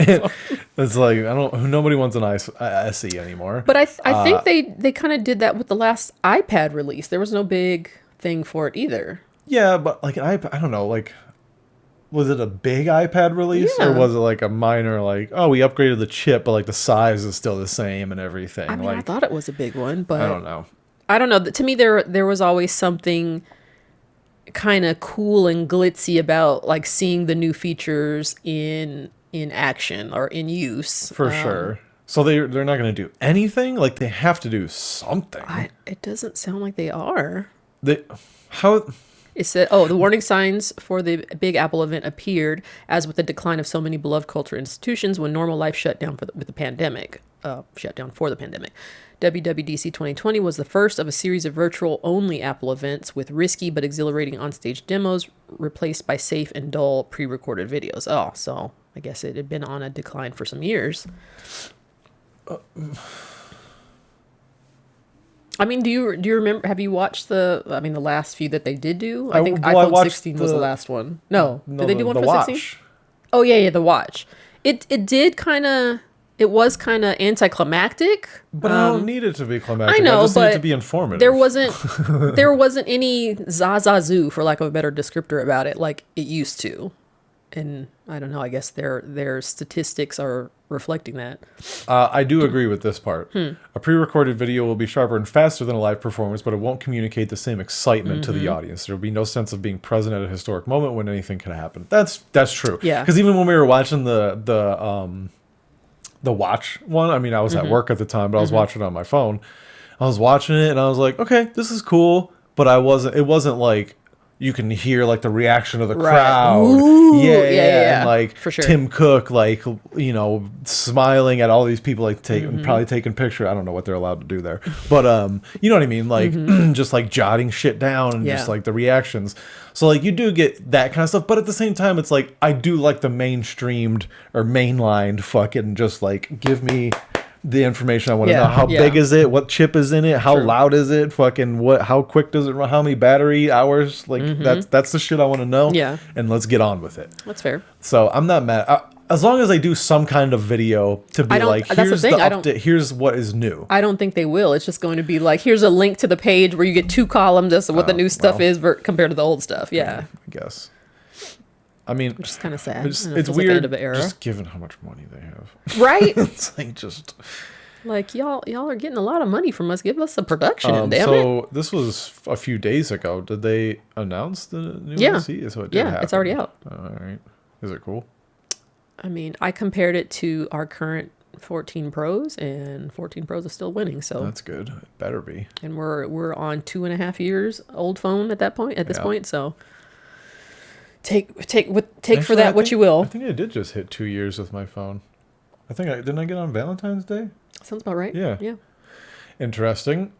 [SPEAKER 1] it's like nobody wants an SE anymore.
[SPEAKER 2] But I think they kind of did that with the last iPad release. There was no big thing for it either.
[SPEAKER 1] Yeah, but like I don't know, like was it a big iPad release or was it like a minor like, oh, we upgraded the chip but like the size is still the same and everything?
[SPEAKER 2] I mean,
[SPEAKER 1] like,
[SPEAKER 2] I thought it was a big one, but
[SPEAKER 1] I don't know.
[SPEAKER 2] To me there was always something kind of cool and glitzy about like seeing the new features in action or in use.
[SPEAKER 1] For sure. So they're not going to do anything? Like they have to do something.
[SPEAKER 2] It doesn't sound like they are.
[SPEAKER 1] It
[SPEAKER 2] said, the warning signs for the big Apple event appeared as with the decline of so many beloved culture institutions when normal life shut down for the pandemic. WWDC 2020 was the first of a series of virtual-only Apple events with risky but exhilarating onstage demos replaced by safe and dull pre-recorded videos. Oh, so I guess it had been on a decline for some years. I mean, do you remember? Have you watched the last few that they did do? I think iPhone 16 was the last one. No, did they do one for 16? Oh yeah, the watch. It was kind of anticlimactic.
[SPEAKER 1] But I don't need it to be climactic.
[SPEAKER 2] I know,
[SPEAKER 1] I just
[SPEAKER 2] but
[SPEAKER 1] need it to be informative.
[SPEAKER 2] There wasn't any zazazoo, for lack of a better descriptor, about it like it used to. And I don't know, I guess their statistics are reflecting that.
[SPEAKER 1] I do agree with this part. A pre-recorded video will be sharper and faster than a live performance, but it won't communicate the same excitement to the audience. There will be no sense of being present at a historic moment when anything could happen. That's true.
[SPEAKER 2] Yeah.
[SPEAKER 1] Because even when we were watching the watch one, I mean, I was at work at the time, but I was watching it on my phone. I was watching it and I was like, okay, this is cool. But it wasn't like, you can hear like the reaction of the crowd.
[SPEAKER 2] Ooh,
[SPEAKER 1] yeah. And like
[SPEAKER 2] for sure.
[SPEAKER 1] Tim Cook, like, you know, smiling at all these people, like probably taking pictures. I don't know what they're allowed to do there, but you know what I mean? Like just like jotting shit down and just like the reactions. So like you do get that kind of stuff, but at the same time, it's like I do like the mainstreamed or mainlined fucking just like give me the information I want to know. How big is it? What chip is in it? How loud is it? Fucking what? How quick does it run? How many battery hours? Like that's the shit I want to know.
[SPEAKER 2] Yeah.
[SPEAKER 1] And let's get on with it.
[SPEAKER 2] That's fair.
[SPEAKER 1] So I'm not mad. as long as they do some kind of video to be like,
[SPEAKER 2] that's the
[SPEAKER 1] here's the
[SPEAKER 2] thing, I don't-
[SPEAKER 1] update, here's what is new.
[SPEAKER 2] I don't think they will. It's just going to be like, here's a link to the page where you get 2 columns as to what the new stuff
[SPEAKER 1] well.
[SPEAKER 2] is compared to the old stuff. Yeah.
[SPEAKER 1] I guess. I mean,
[SPEAKER 2] Which is kind of sad.
[SPEAKER 1] it's
[SPEAKER 2] I know, it feels like the
[SPEAKER 1] weird
[SPEAKER 2] end of an era.
[SPEAKER 1] just given how much money they have.
[SPEAKER 2] Right?
[SPEAKER 1] It's like just...
[SPEAKER 2] Like, y'all are getting a lot of money from us. Give us a production, damn it.
[SPEAKER 1] so this was a few days ago. Did they announce the new DLC? So it did happen.
[SPEAKER 2] It's already out.
[SPEAKER 1] All right. Is it cool?
[SPEAKER 2] I mean, I compared it to our current 14 Pros, and 14 Pros is still winning. So
[SPEAKER 1] That's good. It better be.
[SPEAKER 2] and we're on 2.5 years old phone at that point. At this
[SPEAKER 1] Yeah.
[SPEAKER 2] point, so take for
[SPEAKER 1] Actually,
[SPEAKER 2] that
[SPEAKER 1] I
[SPEAKER 2] what
[SPEAKER 1] think-
[SPEAKER 2] you will.
[SPEAKER 1] I think I did just hit 2 years with my phone. Didn't I get on Valentine's Day?
[SPEAKER 2] Sounds about right.
[SPEAKER 1] Yeah.
[SPEAKER 2] Yeah.
[SPEAKER 1] Interesting.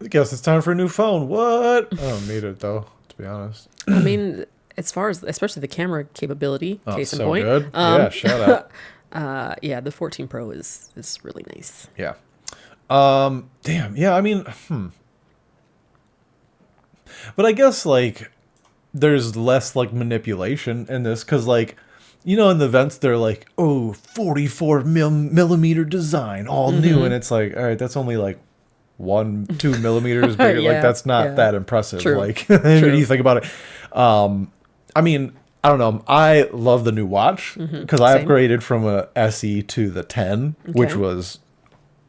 [SPEAKER 1] I guess it's time for a new phone. What? I don't need it though, to be honest.
[SPEAKER 2] I mean, as far as especially the camera capability,
[SPEAKER 1] Oh,
[SPEAKER 2] case in
[SPEAKER 1] so
[SPEAKER 2] point.
[SPEAKER 1] good. Yeah, shout out.
[SPEAKER 2] Yeah, the 14 Pro is really nice.
[SPEAKER 1] Yeah. Damn. Yeah, I mean, But I guess like there's less like manipulation in this because like, you know, in the events they're like, oh, 44 millimeter design, all new, and it's like, all right, that's only like 1-2 millimeters bigger.
[SPEAKER 2] Yeah,
[SPEAKER 1] like that's not
[SPEAKER 2] yeah.
[SPEAKER 1] that impressive.
[SPEAKER 2] True.
[SPEAKER 1] Like when you think about it. I mean, I don't know. I love the new watch because I
[SPEAKER 2] Same.
[SPEAKER 1] upgraded from a SE to the 10, which
[SPEAKER 2] Okay.
[SPEAKER 1] was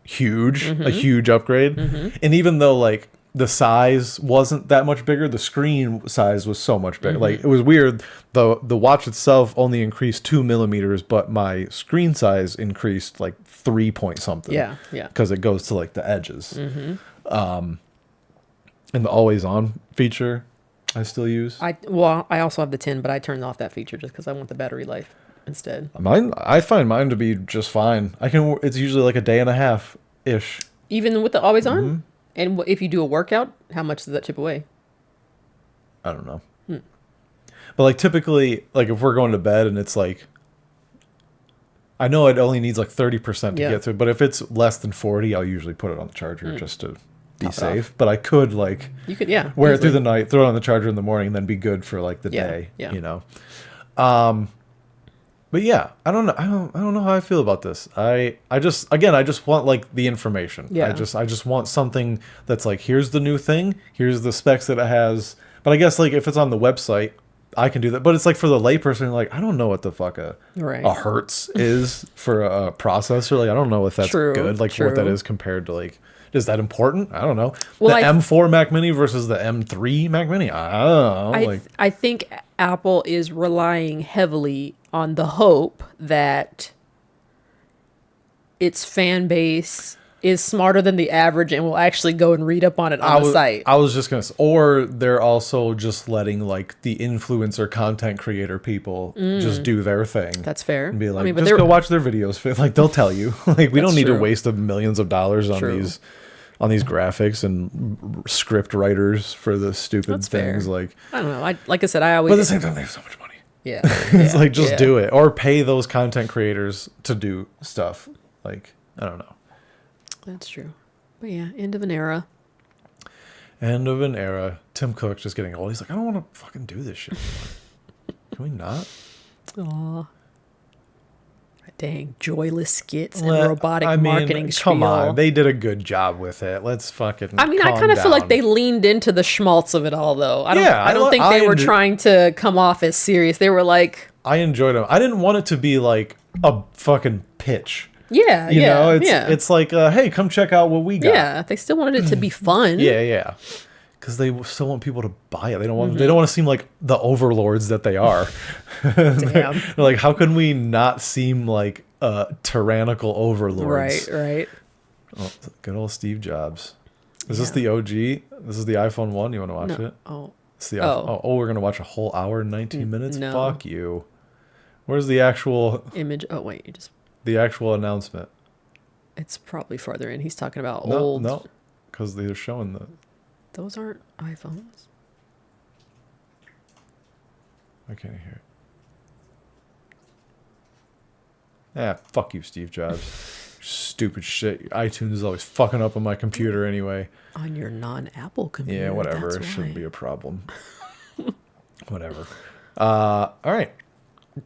[SPEAKER 1] huge, a huge upgrade. And even though like the size wasn't that much bigger, the screen size was so much bigger. Like it was weird. The watch itself only increased 2 millimeters, but my screen size increased like 3 point something.
[SPEAKER 2] Yeah, yeah.
[SPEAKER 1] Because it goes to like the edges. And the always on feature I still use.
[SPEAKER 2] I also have the 10, but I turned off that feature just because I want the battery life instead.
[SPEAKER 1] I find mine to be just fine. It's usually like a day and a half ish.
[SPEAKER 2] Even with the always on? And if you do a workout, how much does that chip away?
[SPEAKER 1] I don't know. But like typically, like if we're going to bed and it's like, I know it only needs like 30% to
[SPEAKER 2] Yeah.
[SPEAKER 1] get through, but if it's less than 40, I'll usually put it on the charger just to be
[SPEAKER 2] Top it
[SPEAKER 1] safe. But I could like
[SPEAKER 2] You could, yeah.
[SPEAKER 1] wear it
[SPEAKER 2] easily.
[SPEAKER 1] through the night, throw it on the charger in the morning, and then be good for like the
[SPEAKER 2] Yeah,
[SPEAKER 1] day.
[SPEAKER 2] yeah.
[SPEAKER 1] You know. But yeah, I don't know. I don't know how I feel about this. I just want like the information.
[SPEAKER 2] Yeah.
[SPEAKER 1] I just want something that's like, here's the new thing, here's the specs that it has. But I guess like if it's on the website, I can do that. But it's like for the layperson, like I don't know what the fuck
[SPEAKER 2] Right.
[SPEAKER 1] a hertz is for a processor. Like I don't know if that's
[SPEAKER 2] True,
[SPEAKER 1] good. Like what that
[SPEAKER 2] true.
[SPEAKER 1] is compared to like. Is that important? I don't know.
[SPEAKER 2] Well,
[SPEAKER 1] the
[SPEAKER 2] I-
[SPEAKER 1] M4 Mac Mini versus the M3 Mac Mini. I don't know.
[SPEAKER 2] I think Apple is relying heavily on the hope that its fan base is smarter than the average and will actually go and read up on it on the site.
[SPEAKER 1] I was just gonna say, or they're also just letting like the influencer content creator people just do their thing.
[SPEAKER 2] That's fair.
[SPEAKER 1] And be like,
[SPEAKER 2] I mean, but
[SPEAKER 1] just
[SPEAKER 2] they're
[SPEAKER 1] go watch their videos. Like they'll tell you. Like we don't
[SPEAKER 2] That's
[SPEAKER 1] need to
[SPEAKER 2] true.
[SPEAKER 1] waste the millions of dollars on
[SPEAKER 2] True.
[SPEAKER 1] these graphics and script writers for the stupid
[SPEAKER 2] That's fair.
[SPEAKER 1] things. Like,
[SPEAKER 2] I don't know. Like I said, I always
[SPEAKER 1] but at the same time, they have so much money.
[SPEAKER 2] yeah.
[SPEAKER 1] It's
[SPEAKER 2] yeah,
[SPEAKER 1] like just
[SPEAKER 2] yeah.
[SPEAKER 1] do it or pay those content creators to do stuff. Like I don't know.
[SPEAKER 2] That's true. But yeah, end of an era.
[SPEAKER 1] End of an era. Tim Cook just getting old. He's like, I don't want to fucking do this shit anymore. Can we not?
[SPEAKER 2] Aw. Dang, joyless skits and
[SPEAKER 1] Well,
[SPEAKER 2] robotic
[SPEAKER 1] I mean,
[SPEAKER 2] marketing spiel.
[SPEAKER 1] come on. They did a good job with it. Let's fucking
[SPEAKER 2] I mean, I
[SPEAKER 1] calm
[SPEAKER 2] kind of feel like
[SPEAKER 1] down.
[SPEAKER 2] they leaned into the schmaltz of it all, though. I don't.
[SPEAKER 1] Yeah,
[SPEAKER 2] I don't think they were trying to come off as serious. They were like,
[SPEAKER 1] I enjoyed them. I didn't want it to be like a fucking pitch.
[SPEAKER 2] yeah,
[SPEAKER 1] You
[SPEAKER 2] yeah,
[SPEAKER 1] know,
[SPEAKER 2] yeah,
[SPEAKER 1] it's like, hey, come check out what we got.
[SPEAKER 2] yeah. They still wanted it to be fun.
[SPEAKER 1] Yeah. Because they still want people to buy it. They don't want.
[SPEAKER 2] Mm-hmm.
[SPEAKER 1] They don't want to seem like the overlords that they are.
[SPEAKER 2] Damn.
[SPEAKER 1] They're like, how can we not seem like tyrannical overlords?
[SPEAKER 2] Right.
[SPEAKER 1] Oh, good old Steve Jobs. Is this the OG? This is the iPhone 1? You want to watch
[SPEAKER 2] No.
[SPEAKER 1] it?
[SPEAKER 2] Oh,
[SPEAKER 1] It's the iPhone. Oh, we're going to watch a whole hour and 19 minutes?
[SPEAKER 2] no.
[SPEAKER 1] Fuck you. Where's the actual
[SPEAKER 2] image. Oh wait, you just.
[SPEAKER 1] announcement?
[SPEAKER 2] It's probably farther in. He's talking about
[SPEAKER 1] No,
[SPEAKER 2] old.
[SPEAKER 1] no. Because they're showing the...
[SPEAKER 2] Those aren't iPhones.
[SPEAKER 1] I can't hear it. Yeah, fuck you, Steve Jobs. Stupid shit. iTunes is always fucking up on my computer anyway.
[SPEAKER 2] On your non-Apple computer.
[SPEAKER 1] Yeah, whatever.
[SPEAKER 2] That's
[SPEAKER 1] It shouldn't
[SPEAKER 2] why.
[SPEAKER 1] be a problem. Whatever. All right.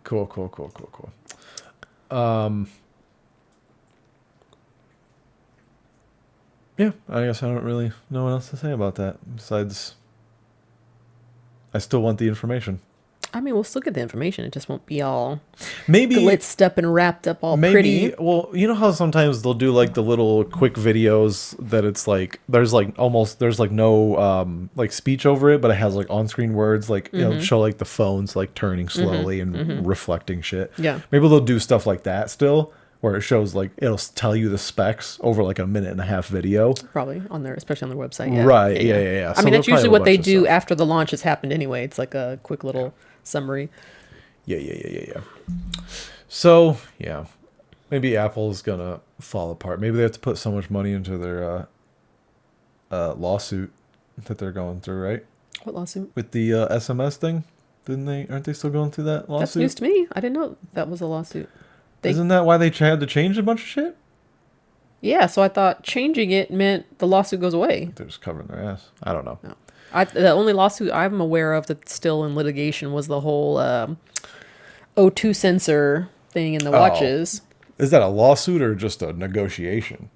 [SPEAKER 1] Cool. Yeah, I guess I don't really know what else to say about that. Besides, I still want the information.
[SPEAKER 2] I mean, we'll still get the information. It just won't be all
[SPEAKER 1] Maybe
[SPEAKER 2] glitzed up and wrapped up all
[SPEAKER 1] maybe
[SPEAKER 2] pretty.
[SPEAKER 1] well, you know how sometimes they'll do like the little quick videos that it's like there's like almost there's like no like speech over it, but it has like on-screen words like you know show like the phones like turning slowly and reflecting shit.
[SPEAKER 2] Yeah.
[SPEAKER 1] Maybe they'll do stuff like that still where it shows like it'll tell you the specs over like a 1.5-minute video.
[SPEAKER 2] Probably on their, especially on their website. Yeah.
[SPEAKER 1] Right. Yeah.
[SPEAKER 2] I
[SPEAKER 1] So
[SPEAKER 2] mean, that's
[SPEAKER 1] they'll probably
[SPEAKER 2] usually
[SPEAKER 1] have a
[SPEAKER 2] what they
[SPEAKER 1] bunch of
[SPEAKER 2] do
[SPEAKER 1] stuff.
[SPEAKER 2] after the launch has happened anyway. It's like a quick little summary.
[SPEAKER 1] Yeah. So, yeah. Maybe Apple's gonna fall apart. Maybe they have to put so much money into their lawsuit that they're going through, right?
[SPEAKER 2] What lawsuit?
[SPEAKER 1] With the SMS thing? Didn't they? Aren't they still going through that lawsuit?
[SPEAKER 2] That's news to me. I didn't know that was a lawsuit.
[SPEAKER 1] Isn't that why they had to change a bunch of shit?
[SPEAKER 2] Yeah, so I thought changing it meant the lawsuit goes away.
[SPEAKER 1] They're just covering their ass. I don't know.
[SPEAKER 2] No. The only lawsuit I'm aware of that's still in litigation was the whole O2 sensor thing in the watches.
[SPEAKER 1] Is that a lawsuit or just a negotiation?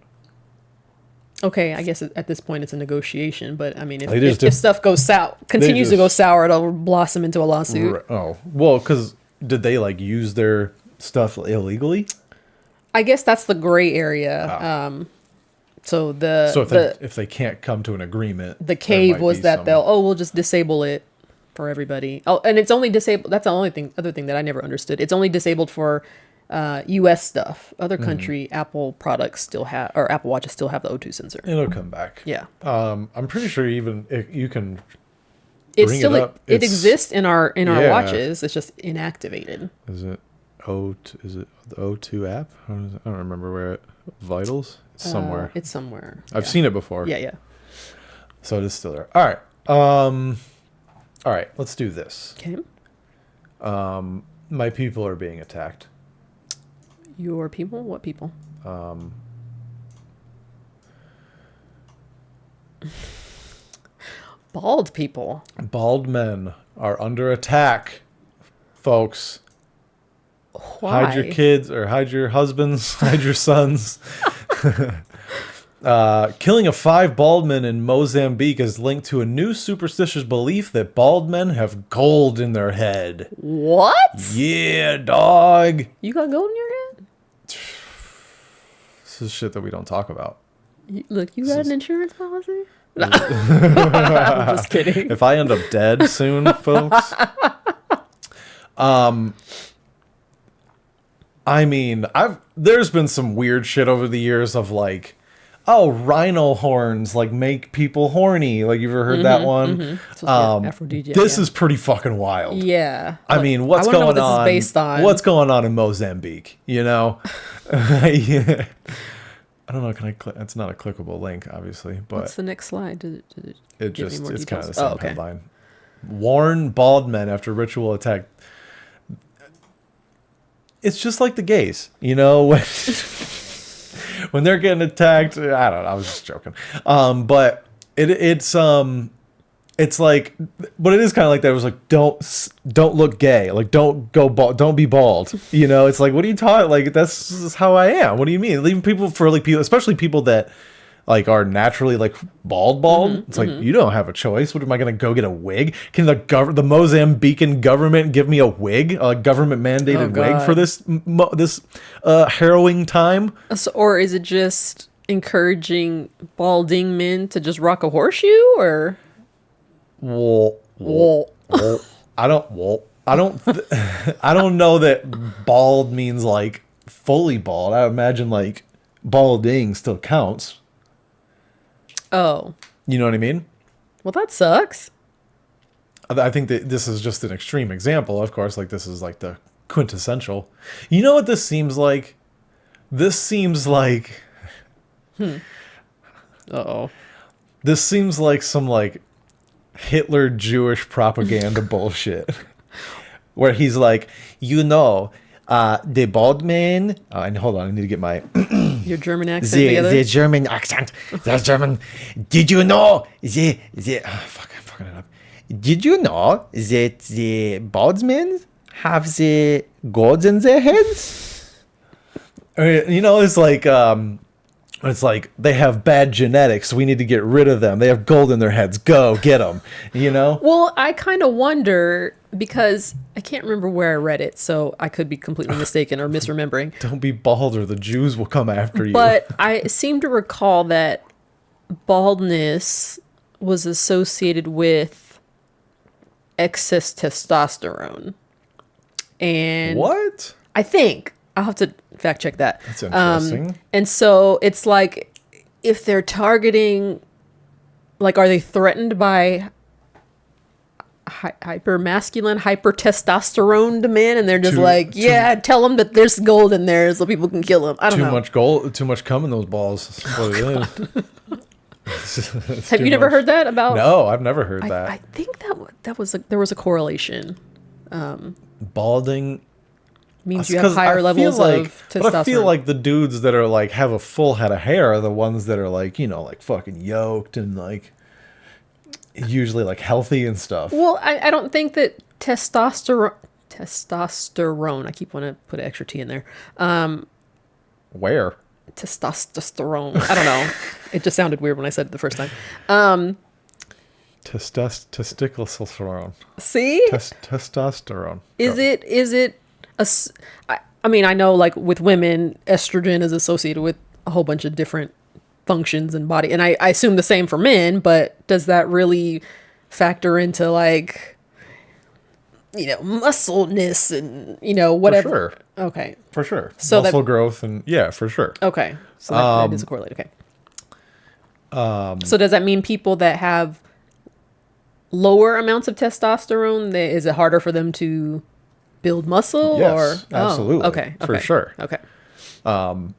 [SPEAKER 2] Okay, I guess at this point it's a negotiation, but I mean,
[SPEAKER 1] They just
[SPEAKER 2] if
[SPEAKER 1] did-
[SPEAKER 2] stuff goes sour, continues to
[SPEAKER 1] just-
[SPEAKER 2] go sour, it'll blossom into a lawsuit.
[SPEAKER 1] Oh, well, because did they like use their stuff illegally?
[SPEAKER 2] I guess that's the gray area. So
[SPEAKER 1] If they can't come to an agreement,
[SPEAKER 2] the
[SPEAKER 1] there
[SPEAKER 2] cave
[SPEAKER 1] might
[SPEAKER 2] was
[SPEAKER 1] be
[SPEAKER 2] that
[SPEAKER 1] some-
[SPEAKER 2] we'll just disable it for everybody. Oh, and it's only disabled. That's the other thing that I never understood. It's only disabled for U.S. stuff. Other country Apple products still have, or Apple Watches still have the O2 sensor.
[SPEAKER 1] It'll come back.
[SPEAKER 2] Yeah,
[SPEAKER 1] I'm pretty sure even if you can.
[SPEAKER 2] it's
[SPEAKER 1] Bring
[SPEAKER 2] still
[SPEAKER 1] it up.
[SPEAKER 2] it
[SPEAKER 1] It's-
[SPEAKER 2] exists in our
[SPEAKER 1] Yeah.
[SPEAKER 2] watches. It's just inactivated.
[SPEAKER 1] Is it Is it the O2 app? Or is it, I don't remember where it. Vitals. It's somewhere.
[SPEAKER 2] It's somewhere.
[SPEAKER 1] I've seen it before.
[SPEAKER 2] Yeah.
[SPEAKER 1] So it is still there. All right. All right. Let's do this.
[SPEAKER 2] Okay.
[SPEAKER 1] My people are being attacked.
[SPEAKER 2] Your people? What people? Bald people.
[SPEAKER 1] Bald men are under attack, folks.
[SPEAKER 2] Why?
[SPEAKER 1] Hide your kids or hide your husbands, hide your sons. Killing of 5 bald men in Mozambique is linked to a new superstitious belief that bald men have gold in their head.
[SPEAKER 2] What?
[SPEAKER 1] Yeah, dog.
[SPEAKER 2] You got gold in your head?
[SPEAKER 1] This is shit that we don't talk about.
[SPEAKER 2] Look, you got an insurance policy? I'm just kidding.
[SPEAKER 1] If I end up dead soon, folks. I mean, there's been some weird shit over the years of like, oh, rhino horns like make people horny. Like, you ever heard that one?
[SPEAKER 2] So, yeah, aphrodisiac,
[SPEAKER 1] This
[SPEAKER 2] yeah.
[SPEAKER 1] is pretty fucking wild.
[SPEAKER 2] Yeah.
[SPEAKER 1] I mean, what's
[SPEAKER 2] I wanna know
[SPEAKER 1] going
[SPEAKER 2] what this
[SPEAKER 1] on?
[SPEAKER 2] is based on.
[SPEAKER 1] What's going on in Mozambique? You know, I don't know. Can I click? It's not a clickable link, obviously, but
[SPEAKER 2] What's the next slide? Did
[SPEAKER 1] it
[SPEAKER 2] give any
[SPEAKER 1] just
[SPEAKER 2] more
[SPEAKER 1] it's kind of the
[SPEAKER 2] details?
[SPEAKER 1] same
[SPEAKER 2] Oh, okay.
[SPEAKER 1] headline. Warn bald men after ritual attack. It's just like the gays, you know, when they're getting attacked. I don't know. I was just joking. But it's like, but it is kind of like that. It was like, don't look gay. Like, don't go bald. Don't be bald. You know, it's like, what are you talking? Like, that's just how I am. What do you mean? Leaving people for like people, especially people that like are naturally like bald. It's like, you don't have a choice. What am I going to go get a wig? Can the Mozambican government give me a wig, a government mandated wig
[SPEAKER 2] God.
[SPEAKER 1] for this harrowing time?
[SPEAKER 2] So, or is it just encouraging balding men to just rock a horseshoe? Or
[SPEAKER 1] Well,
[SPEAKER 2] Well.
[SPEAKER 1] I don't I don't know that bald means like fully bald. I imagine like balding still counts.
[SPEAKER 2] oh,
[SPEAKER 1] You know what I mean?
[SPEAKER 2] well, that sucks.
[SPEAKER 1] I think that this is just an extreme example. Of course, like this is like the quintessential. You know what this seems like? This seems like
[SPEAKER 2] Uh-oh.
[SPEAKER 1] this seems like some like Hitler Jewish propaganda bullshit. Where he's like, you know, the bald man. And hold on, I need to get my
[SPEAKER 2] Your German accent together?
[SPEAKER 1] the German accent. The German. Did you know fuck, I'm fucking it up. Did you know that the bald men have the gold in their heads? I mean, you know, it's like they have bad genetics. We need to get rid of them. They have gold in their heads. Go get them. You know.
[SPEAKER 2] Well, I kind of wonder because I can't remember where I read it, so I could be completely mistaken or misremembering.
[SPEAKER 1] Don't be bald, or the Jews will come after you.
[SPEAKER 2] But I seem to recall that baldness was associated with excess testosterone. And
[SPEAKER 1] what?
[SPEAKER 2] I think I'll have to fact check that.
[SPEAKER 1] That's interesting.
[SPEAKER 2] And so it's like if they're targeting, like, are they threatened by hyper masculine, hyper testosterone demand? And they're just tell them that there's gold in there so people can kill them. I don't know.
[SPEAKER 1] Too much gold, too much cum in those balls. That's what it is.
[SPEAKER 2] Have you never heard that about?
[SPEAKER 1] No, I've never heard that.
[SPEAKER 2] I think there was a correlation.
[SPEAKER 1] Balding
[SPEAKER 2] means you have higher levels of testosterone.
[SPEAKER 1] But I feel like the dudes that are like have a full head of hair are the ones that are like, you know, like fucking yoked and like usually like healthy and stuff.
[SPEAKER 2] Well, I don't think that testosterone, I keep wanting to put an extra T in there.
[SPEAKER 1] Where?
[SPEAKER 2] Testosterone. I don't know. It just sounded weird when I said it the first time.
[SPEAKER 1] Testicular.
[SPEAKER 2] See?
[SPEAKER 1] Testosterone.
[SPEAKER 2] Is it I mean, I know like with women, estrogen is associated with a whole bunch of different functions in body. And I assume the same for men, but does that really factor into like, you know, muscleness and, you know, whatever?
[SPEAKER 1] For sure.
[SPEAKER 2] Okay.
[SPEAKER 1] For sure.
[SPEAKER 2] So
[SPEAKER 1] muscle growth and yeah, for sure.
[SPEAKER 2] Okay. So that is a correlate. Okay. So does that mean people that have lower amounts of testosterone, is it harder for them to build muscle?
[SPEAKER 1] Yes,
[SPEAKER 2] or
[SPEAKER 1] absolutely.
[SPEAKER 2] Okay.
[SPEAKER 1] For sure.
[SPEAKER 2] Okay.
[SPEAKER 1] And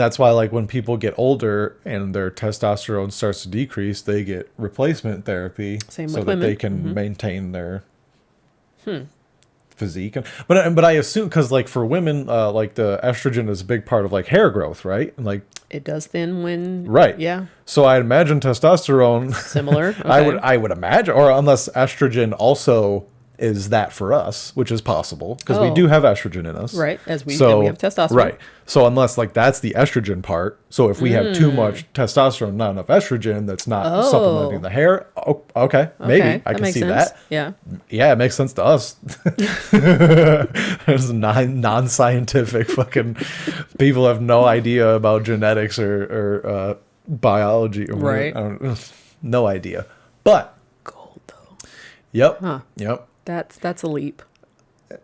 [SPEAKER 1] that's why, like, when people get older and their testosterone starts to decrease, they get replacement therapy
[SPEAKER 2] Same
[SPEAKER 1] so
[SPEAKER 2] with
[SPEAKER 1] that
[SPEAKER 2] women.
[SPEAKER 1] they can maintain their physique. But I assume because, like, for women, like the estrogen is a big part of like hair growth, right? And like
[SPEAKER 2] it does thin when
[SPEAKER 1] right,
[SPEAKER 2] yeah.
[SPEAKER 1] So I imagine testosterone
[SPEAKER 2] Similar. Okay.
[SPEAKER 1] I would imagine, or unless estrogen also is that for us, which is possible because we do have estrogen in us,
[SPEAKER 2] right? And we have testosterone,
[SPEAKER 1] right? So unless like that's the estrogen part, so if we have too much testosterone, not enough estrogen, that's not supplementing the hair. Oh, okay, maybe I can see
[SPEAKER 2] sense.
[SPEAKER 1] that.
[SPEAKER 2] Yeah,
[SPEAKER 1] it makes sense to us. There's non-scientific fucking people have no idea about genetics or biology,
[SPEAKER 2] right?
[SPEAKER 1] No idea, but
[SPEAKER 2] gold though.
[SPEAKER 1] Yep.
[SPEAKER 2] That's a leap.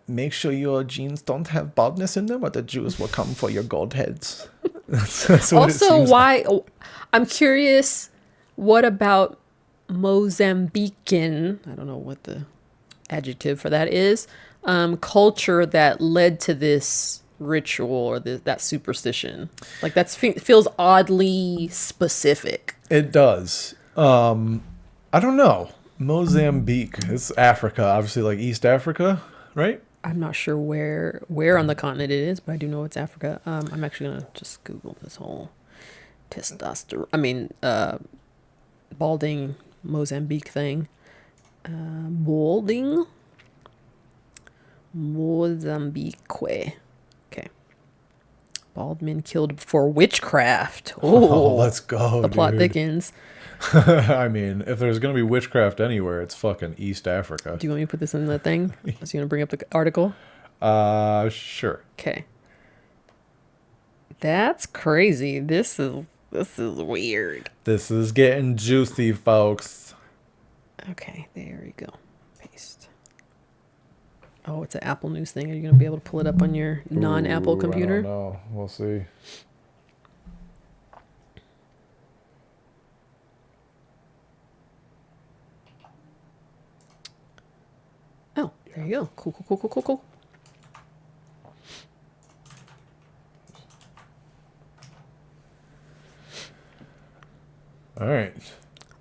[SPEAKER 1] Make sure your genes don't have baldness in them, or the Jews will come for your gold heads. That's what
[SPEAKER 2] also, why? I'm curious. What about Mozambican? I don't know what the adjective for that is. Culture that led to this ritual or that superstition. Like that feels oddly specific.
[SPEAKER 1] It does. I don't know. Mozambique. It's Africa, obviously, like East Africa, right?
[SPEAKER 2] I'm not sure where on the continent it is, but I do know it's Africa. I'm actually gonna just Google this whole balding Mozambique thing. Balding Mozambique. Okay. Bald men killed for witchcraft.
[SPEAKER 1] Oh, let's go.
[SPEAKER 2] The plot
[SPEAKER 1] dude.
[SPEAKER 2] thickens.
[SPEAKER 1] I mean, if there's gonna be witchcraft anywhere, it's fucking East Africa.
[SPEAKER 2] Do you want me to put this in the thing? Was you gonna bring up the article?
[SPEAKER 1] Sure.
[SPEAKER 2] Okay. That's crazy. This is weird.
[SPEAKER 1] This is getting juicy, folks.
[SPEAKER 2] Okay, there we go. Paste. Oh, it's an Apple News thing. Are you gonna be able to pull it up on your non-Apple computer?
[SPEAKER 1] I don't know. We'll see.
[SPEAKER 2] Oh, there you go. Cool.
[SPEAKER 1] All right.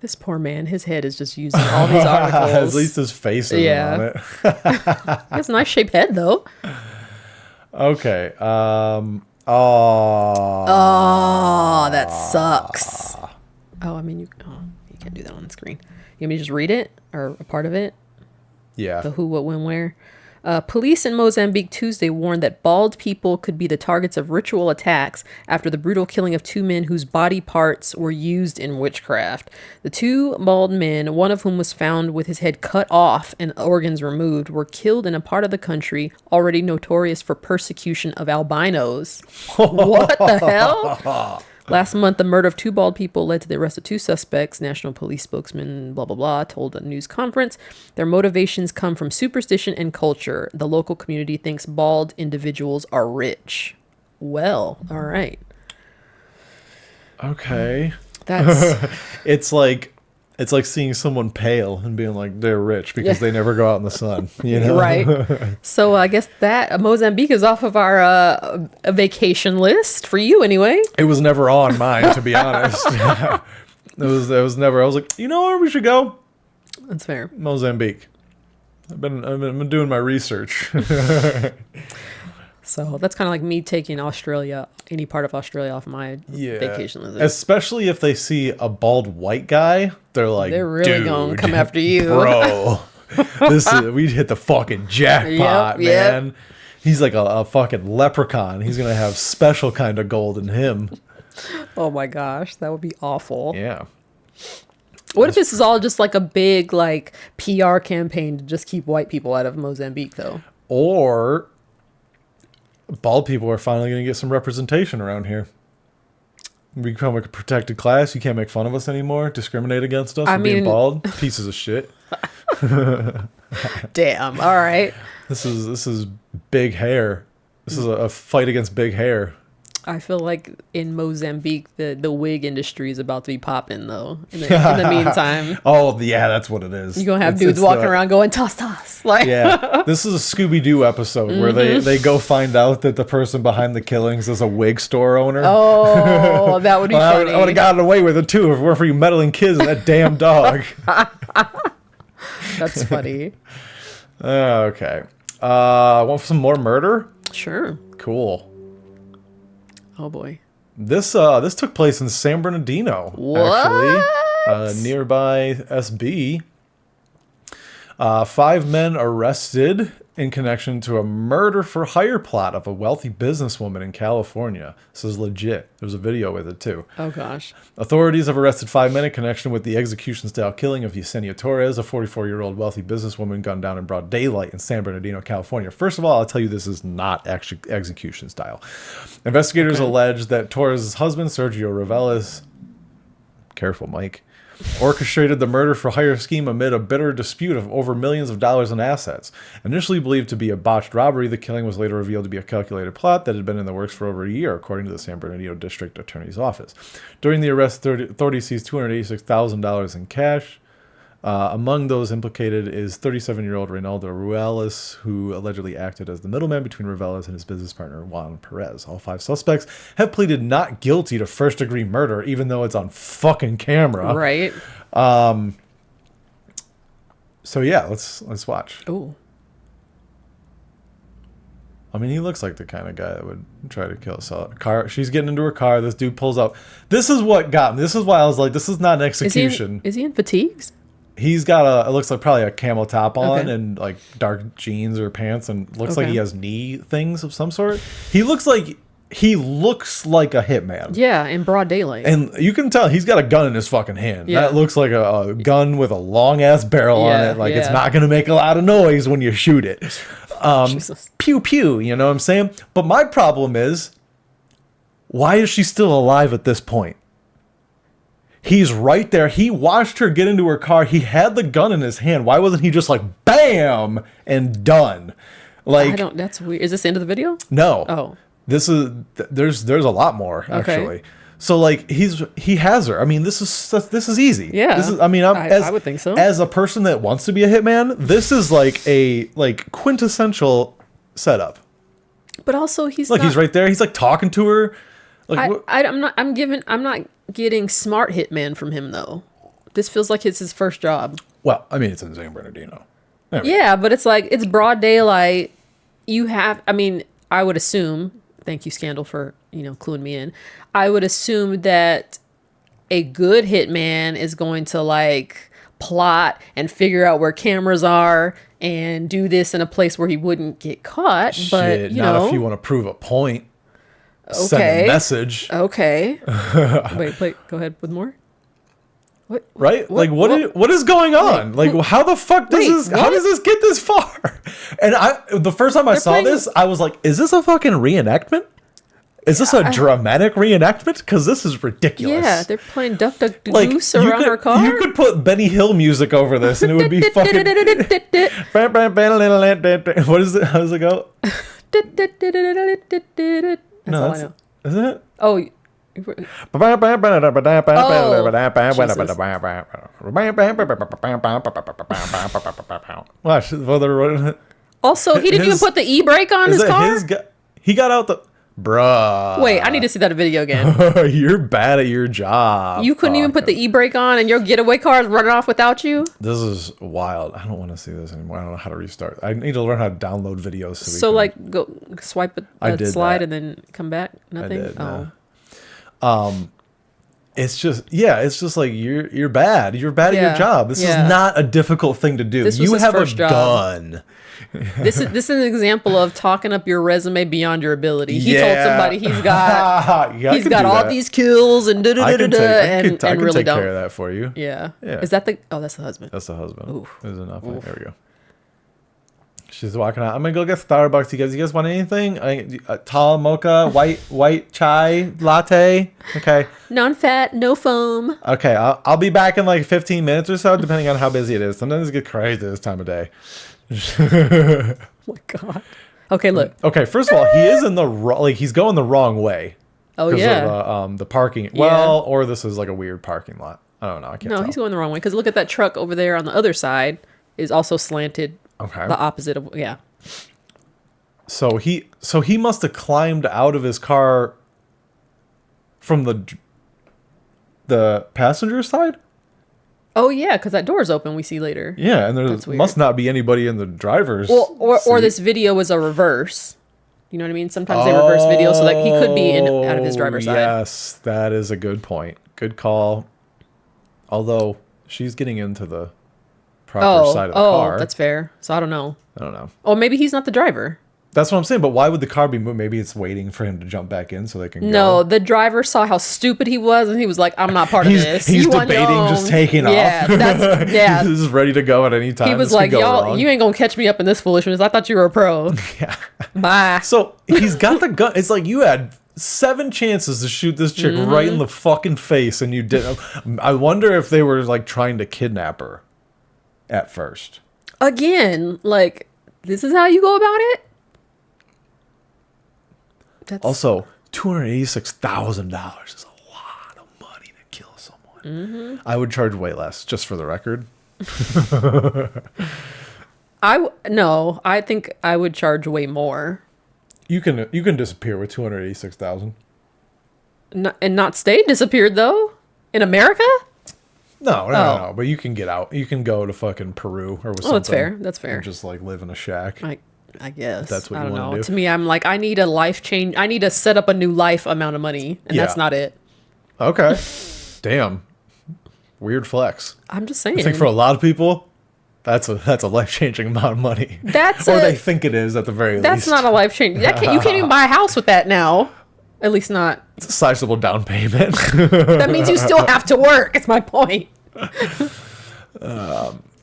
[SPEAKER 2] This poor man, his head is just using all these articles.
[SPEAKER 1] At least his face is on it.
[SPEAKER 2] He has a nice shaped head, though.
[SPEAKER 1] Okay.
[SPEAKER 2] Oh, that sucks. Oh, I mean, you can't do that on the screen. You want me to just read it or a part of it?
[SPEAKER 1] Yeah.
[SPEAKER 2] The who, what, when, where. Police in Mozambique Tuesday warned that bald people could be the targets of ritual attacks after the brutal killing of 2 men whose body parts were used in witchcraft. The 2 bald men, one of whom was found with his head cut off and organs removed, were killed in a part of the country already notorious for persecution of albinos. What the hell? Last month, the murder of 2 bald people led to the arrest of 2 suspects. National police spokesman, blah, blah, blah, told a news conference. Their motivations come from superstition and culture. The local community thinks bald individuals are rich. Well, all right.
[SPEAKER 1] Okay.
[SPEAKER 2] That's
[SPEAKER 1] it's like seeing someone pale and being like they're rich because they never go out in the sun, you know?
[SPEAKER 2] right. So I guess that Mozambique is off of our a vacation list for you anyway.
[SPEAKER 1] It was never on mine, to be honest. It was never. I was like, you know where we should go?
[SPEAKER 2] That's fair.
[SPEAKER 1] Mozambique. I've been doing my research.
[SPEAKER 2] So that's kind of like me taking Australia, any part of Australia off my vacation list.
[SPEAKER 1] Especially if they see a bald white guy, they're like,
[SPEAKER 2] they're really going to come after you.
[SPEAKER 1] Bro, we hit the fucking jackpot,
[SPEAKER 2] Yep.
[SPEAKER 1] man. He's like a fucking leprechaun. He's going to have special kind of gold in him.
[SPEAKER 2] Oh my gosh, that would be awful.
[SPEAKER 1] Yeah.
[SPEAKER 2] What if this is all just like a big like PR campaign to just keep white people out of Mozambique though?
[SPEAKER 1] Or bald people are finally going to get some representation around here. We become a protected class. You can't make fun of us anymore. Discriminate against us for being bald. Pieces of shit.
[SPEAKER 2] Damn. All right.
[SPEAKER 1] This is big hair. This is a fight against big hair.
[SPEAKER 2] I feel like in Mozambique, the wig industry is about to be popping though. In the meantime.
[SPEAKER 1] Oh yeah, that's what it is.
[SPEAKER 2] You're gonna have dudes walking around going toss toss. Like
[SPEAKER 1] yeah, this is a Scooby-Doo episode where they go find out that the person behind the killings is a wig store owner.
[SPEAKER 2] Oh, that would be funny.
[SPEAKER 1] I would have gotten away with it too if it weren't for you meddling kids and that damn dog.
[SPEAKER 2] That's funny.
[SPEAKER 1] Okay. Want some more murder?
[SPEAKER 2] Sure.
[SPEAKER 1] Cool.
[SPEAKER 2] Oh boy.
[SPEAKER 1] This took place in San Bernardino,
[SPEAKER 2] What?
[SPEAKER 1] actually, nearby SB. 5 men arrested in connection to a murder for hire plot of a wealthy businesswoman in California. This is legit. There's a video with it too.
[SPEAKER 2] Oh gosh.
[SPEAKER 1] Authorities have arrested 5 men in connection with the execution-style killing of Yesenia Torres, a 44-year-old wealthy businesswoman gunned down in broad daylight in San Bernardino, California. First of all, I'll tell you this is not actually execution-style. Investigators allege that Torres' husband, Sergio Reveles, careful, Mike, orchestrated the murder for hire scheme amid a bitter dispute of over millions of dollars in assets. Initially believed to be a botched robbery, the killing was later revealed to be a calculated plot that had been in the works for over a year, according to the San Bernardino District Attorney's Office. During the arrest, authorities seized $286,000 in cash. Among those implicated is 37-year-old Reynaldo Ruelas, who allegedly acted as the middleman between Ruelas and his business partner, Juan Perez. All 5 suspects have pleaded not guilty to first-degree murder, even though it's on fucking camera.
[SPEAKER 2] Right.
[SPEAKER 1] So yeah, let's watch.
[SPEAKER 2] Oh.
[SPEAKER 1] I mean, he looks like the kind of guy that would try to kill a car. She's getting into her car. This dude pulls up. This is what got me. This is why I was like, this is not an execution.
[SPEAKER 2] Is he in fatigues?
[SPEAKER 1] He's got it looks like probably a camel top on
[SPEAKER 2] Okay.
[SPEAKER 1] and like dark jeans or pants, and looks like he has knee things of some sort. He looks like a hitman.
[SPEAKER 2] Yeah, in broad daylight.
[SPEAKER 1] And you can tell he's got a gun in his fucking hand.
[SPEAKER 2] Yeah.
[SPEAKER 1] That looks like a gun with a long ass barrel on it. Like it's not going to make a lot of noise when you shoot it.
[SPEAKER 2] Jesus.
[SPEAKER 1] Pew pew, you know what I'm saying? But my problem is, why is she still alive at this point? He's right there. He watched her get into her car. He had the gun in his hand. Why wasn't he just like, bam, and done? Like,
[SPEAKER 2] that's weird. Is this the end of the video?
[SPEAKER 1] no.
[SPEAKER 2] Oh.
[SPEAKER 1] This is, there's a lot more, actually. So like he has her. I mean, this is easy.
[SPEAKER 2] Yeah.
[SPEAKER 1] This is, I
[SPEAKER 2] would think so.
[SPEAKER 1] As a person that wants to be a hitman, this is like a quintessential setup.
[SPEAKER 2] But also he's
[SPEAKER 1] Look,
[SPEAKER 2] not,
[SPEAKER 1] he's right there. He's like talking to her. Like
[SPEAKER 2] I'm not getting smart hitman from him though. This feels like it's his first job.
[SPEAKER 1] well, I mean, it's in San Bernardino.
[SPEAKER 2] Yeah, but it's like it's broad daylight. I would assume, thank you Scandal for, cluing me in. I would assume that a good hitman is going to like plot and figure out where cameras are and do this in a place where he wouldn't get caught. But
[SPEAKER 1] Shit,
[SPEAKER 2] you
[SPEAKER 1] not
[SPEAKER 2] know,
[SPEAKER 1] if you want to prove a point. Send
[SPEAKER 2] okay,
[SPEAKER 1] a message.
[SPEAKER 2] Okay. wait. Go ahead with more. What?
[SPEAKER 1] Right? Like what is going on? Like how the fuck does how does this get this far? And the first time I saw this, I was like, is this a fucking reenactment? Is this a dramatic reenactment? Because this is ridiculous.
[SPEAKER 2] Yeah, they're playing Duck Duck Goose around her car.
[SPEAKER 1] You could put Benny Hill music over this and it would be fucking... What is it? How does it go?
[SPEAKER 2] That's all I know.
[SPEAKER 1] Is it?
[SPEAKER 2] Oh,
[SPEAKER 1] Watch.
[SPEAKER 2] also, he didn't even put the e-brake on his car.
[SPEAKER 1] He got out the... Bruh.
[SPEAKER 2] Wait, I need to see that video again.
[SPEAKER 1] You're bad at your job.
[SPEAKER 2] You couldn't even put the e-brake on and your getaway car is running off without you?
[SPEAKER 1] This is wild. I don't want to see this anymore. I don't know how to restart. I need to learn how to download videos.
[SPEAKER 2] So like, go swipe it, slide, and then come back? Nothing?
[SPEAKER 1] It's just like you're bad. You're bad at your job. This is not a difficult thing to do. You have a gun.
[SPEAKER 2] This is an example of talking up your resume beyond your ability. He told somebody he's got all these kills and and
[SPEAKER 1] I can
[SPEAKER 2] really
[SPEAKER 1] take
[SPEAKER 2] don't.
[SPEAKER 1] care of that for you.
[SPEAKER 2] Yeah. Is that that's the husband?
[SPEAKER 1] That's the husband.
[SPEAKER 2] Oof.
[SPEAKER 1] There's enough. Oof. There we go. She's walking out. I'm gonna go get Starbucks. You guys want anything? Tall mocha, white chai latte. Okay.
[SPEAKER 2] Non-fat, no foam.
[SPEAKER 1] Okay, I'll be back in like 15 minutes or so, depending on how busy it is. Sometimes it gets crazy this time of day.
[SPEAKER 2] Oh my god. Okay, look.
[SPEAKER 1] Okay, first of all, he is in the he's going the wrong way.
[SPEAKER 2] Oh yeah.
[SPEAKER 1] Of, the parking. Well, or this is like a weird parking lot. I don't know. I can't.
[SPEAKER 2] No,
[SPEAKER 1] tell.
[SPEAKER 2] he's going the wrong way because look at that truck over there on the other side is also slanted.
[SPEAKER 1] Okay.
[SPEAKER 2] The opposite of
[SPEAKER 1] So he must have climbed out of his car from the passenger side.
[SPEAKER 2] Oh yeah, because that door's open. We see later.
[SPEAKER 1] Yeah, and there must not be anybody in the driver's.
[SPEAKER 2] Or this video was a reverse. You know what I mean? Sometimes they reverse video so that he could be out of his driver's side.
[SPEAKER 1] Yes, that is a good point. Good call. Although she's getting into the proper side of the car.
[SPEAKER 2] Oh, that's fair. So I don't know.
[SPEAKER 1] Oh,
[SPEAKER 2] maybe he's not the driver.
[SPEAKER 1] That's what I'm saying. But why would the car be moved? Maybe it's waiting for him to jump back in so they can go.
[SPEAKER 2] No, the driver saw how stupid he was and he was like, I'm not part of this.
[SPEAKER 1] He's debating just taking off.
[SPEAKER 2] Yeah.
[SPEAKER 1] He's ready to go at any time.
[SPEAKER 2] He was like, y'all, you ain't going to catch me up in this foolishness. I thought you were a pro.
[SPEAKER 1] Yeah.
[SPEAKER 2] Bye.
[SPEAKER 1] So he's got the gun. It's like you had 7 chances to shoot this chick right in the fucking face and you didn't. I wonder if they were like trying to kidnap her at first.
[SPEAKER 2] Again, like, this is how you go about it?
[SPEAKER 1] Also, $286,000 is a lot of money to kill someone. I would charge way less, just for the record.
[SPEAKER 2] I think I would charge way more.
[SPEAKER 1] You can disappear with $286,000.
[SPEAKER 2] And not stay disappeared though in America.
[SPEAKER 1] No. But you can get out. You can go to fucking Peru or something.
[SPEAKER 2] That's fair. That's fair.
[SPEAKER 1] And just like live in a shack.
[SPEAKER 2] I guess.
[SPEAKER 1] That's what
[SPEAKER 2] I
[SPEAKER 1] you
[SPEAKER 2] don't
[SPEAKER 1] want
[SPEAKER 2] know.
[SPEAKER 1] to do.
[SPEAKER 2] To me, I'm like, I need a life change. I need to set up a new life amount of money, and that's not it.
[SPEAKER 1] Okay. Damn. Weird flex.
[SPEAKER 2] I'm just saying.
[SPEAKER 1] I think for a lot of people, that's a life changing amount of money. They think it is at the very least.
[SPEAKER 2] That's not a life change. You can't even buy a house with that now. At least not.
[SPEAKER 1] It's a sizable down payment.
[SPEAKER 2] That means you still have to work. It's my point.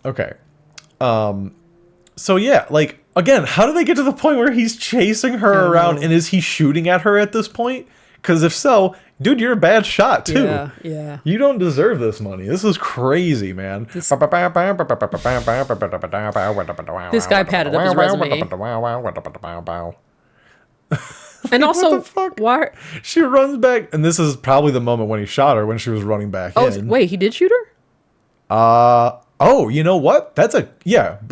[SPEAKER 1] Okay. So yeah, like again, how do they get to the point where he's chasing her around and is he shooting at her at this point? Because if so, dude, you're a bad shot too.
[SPEAKER 2] Yeah.
[SPEAKER 1] You don't deserve this money. This is crazy, man.
[SPEAKER 2] This guy padded up his resume. And also, why?
[SPEAKER 1] She runs back, and this is probably the moment when he shot her when she was running back in.
[SPEAKER 2] Wait, he did shoot her?
[SPEAKER 1] Oh, you know what? That's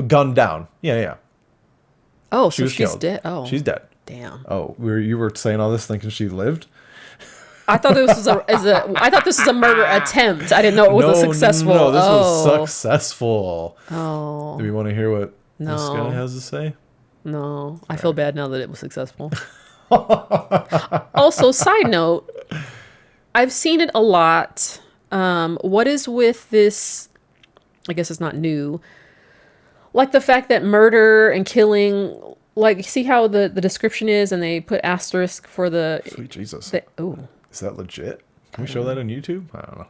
[SPEAKER 1] gun down. Yeah.
[SPEAKER 2] Oh, so she's dead. Oh,
[SPEAKER 1] she's dead.
[SPEAKER 2] Damn.
[SPEAKER 1] Oh, you were saying all this thinking she lived?
[SPEAKER 2] I thought this was I thought this was a murder attempt. I didn't know it was a successful.
[SPEAKER 1] No, this was successful.
[SPEAKER 2] Oh.
[SPEAKER 1] Do we want to hear what this guy has to say?
[SPEAKER 2] No, I feel bad now that it was successful. Also, side note, I've seen it a lot. What is with this I guess it's not new. Like the fact that murder and killing, like, see how the description is, and they put asterisk for the.
[SPEAKER 1] Sweet Jesus.
[SPEAKER 2] Oh.
[SPEAKER 1] Is that legit? Can we show that on YouTube? I don't know.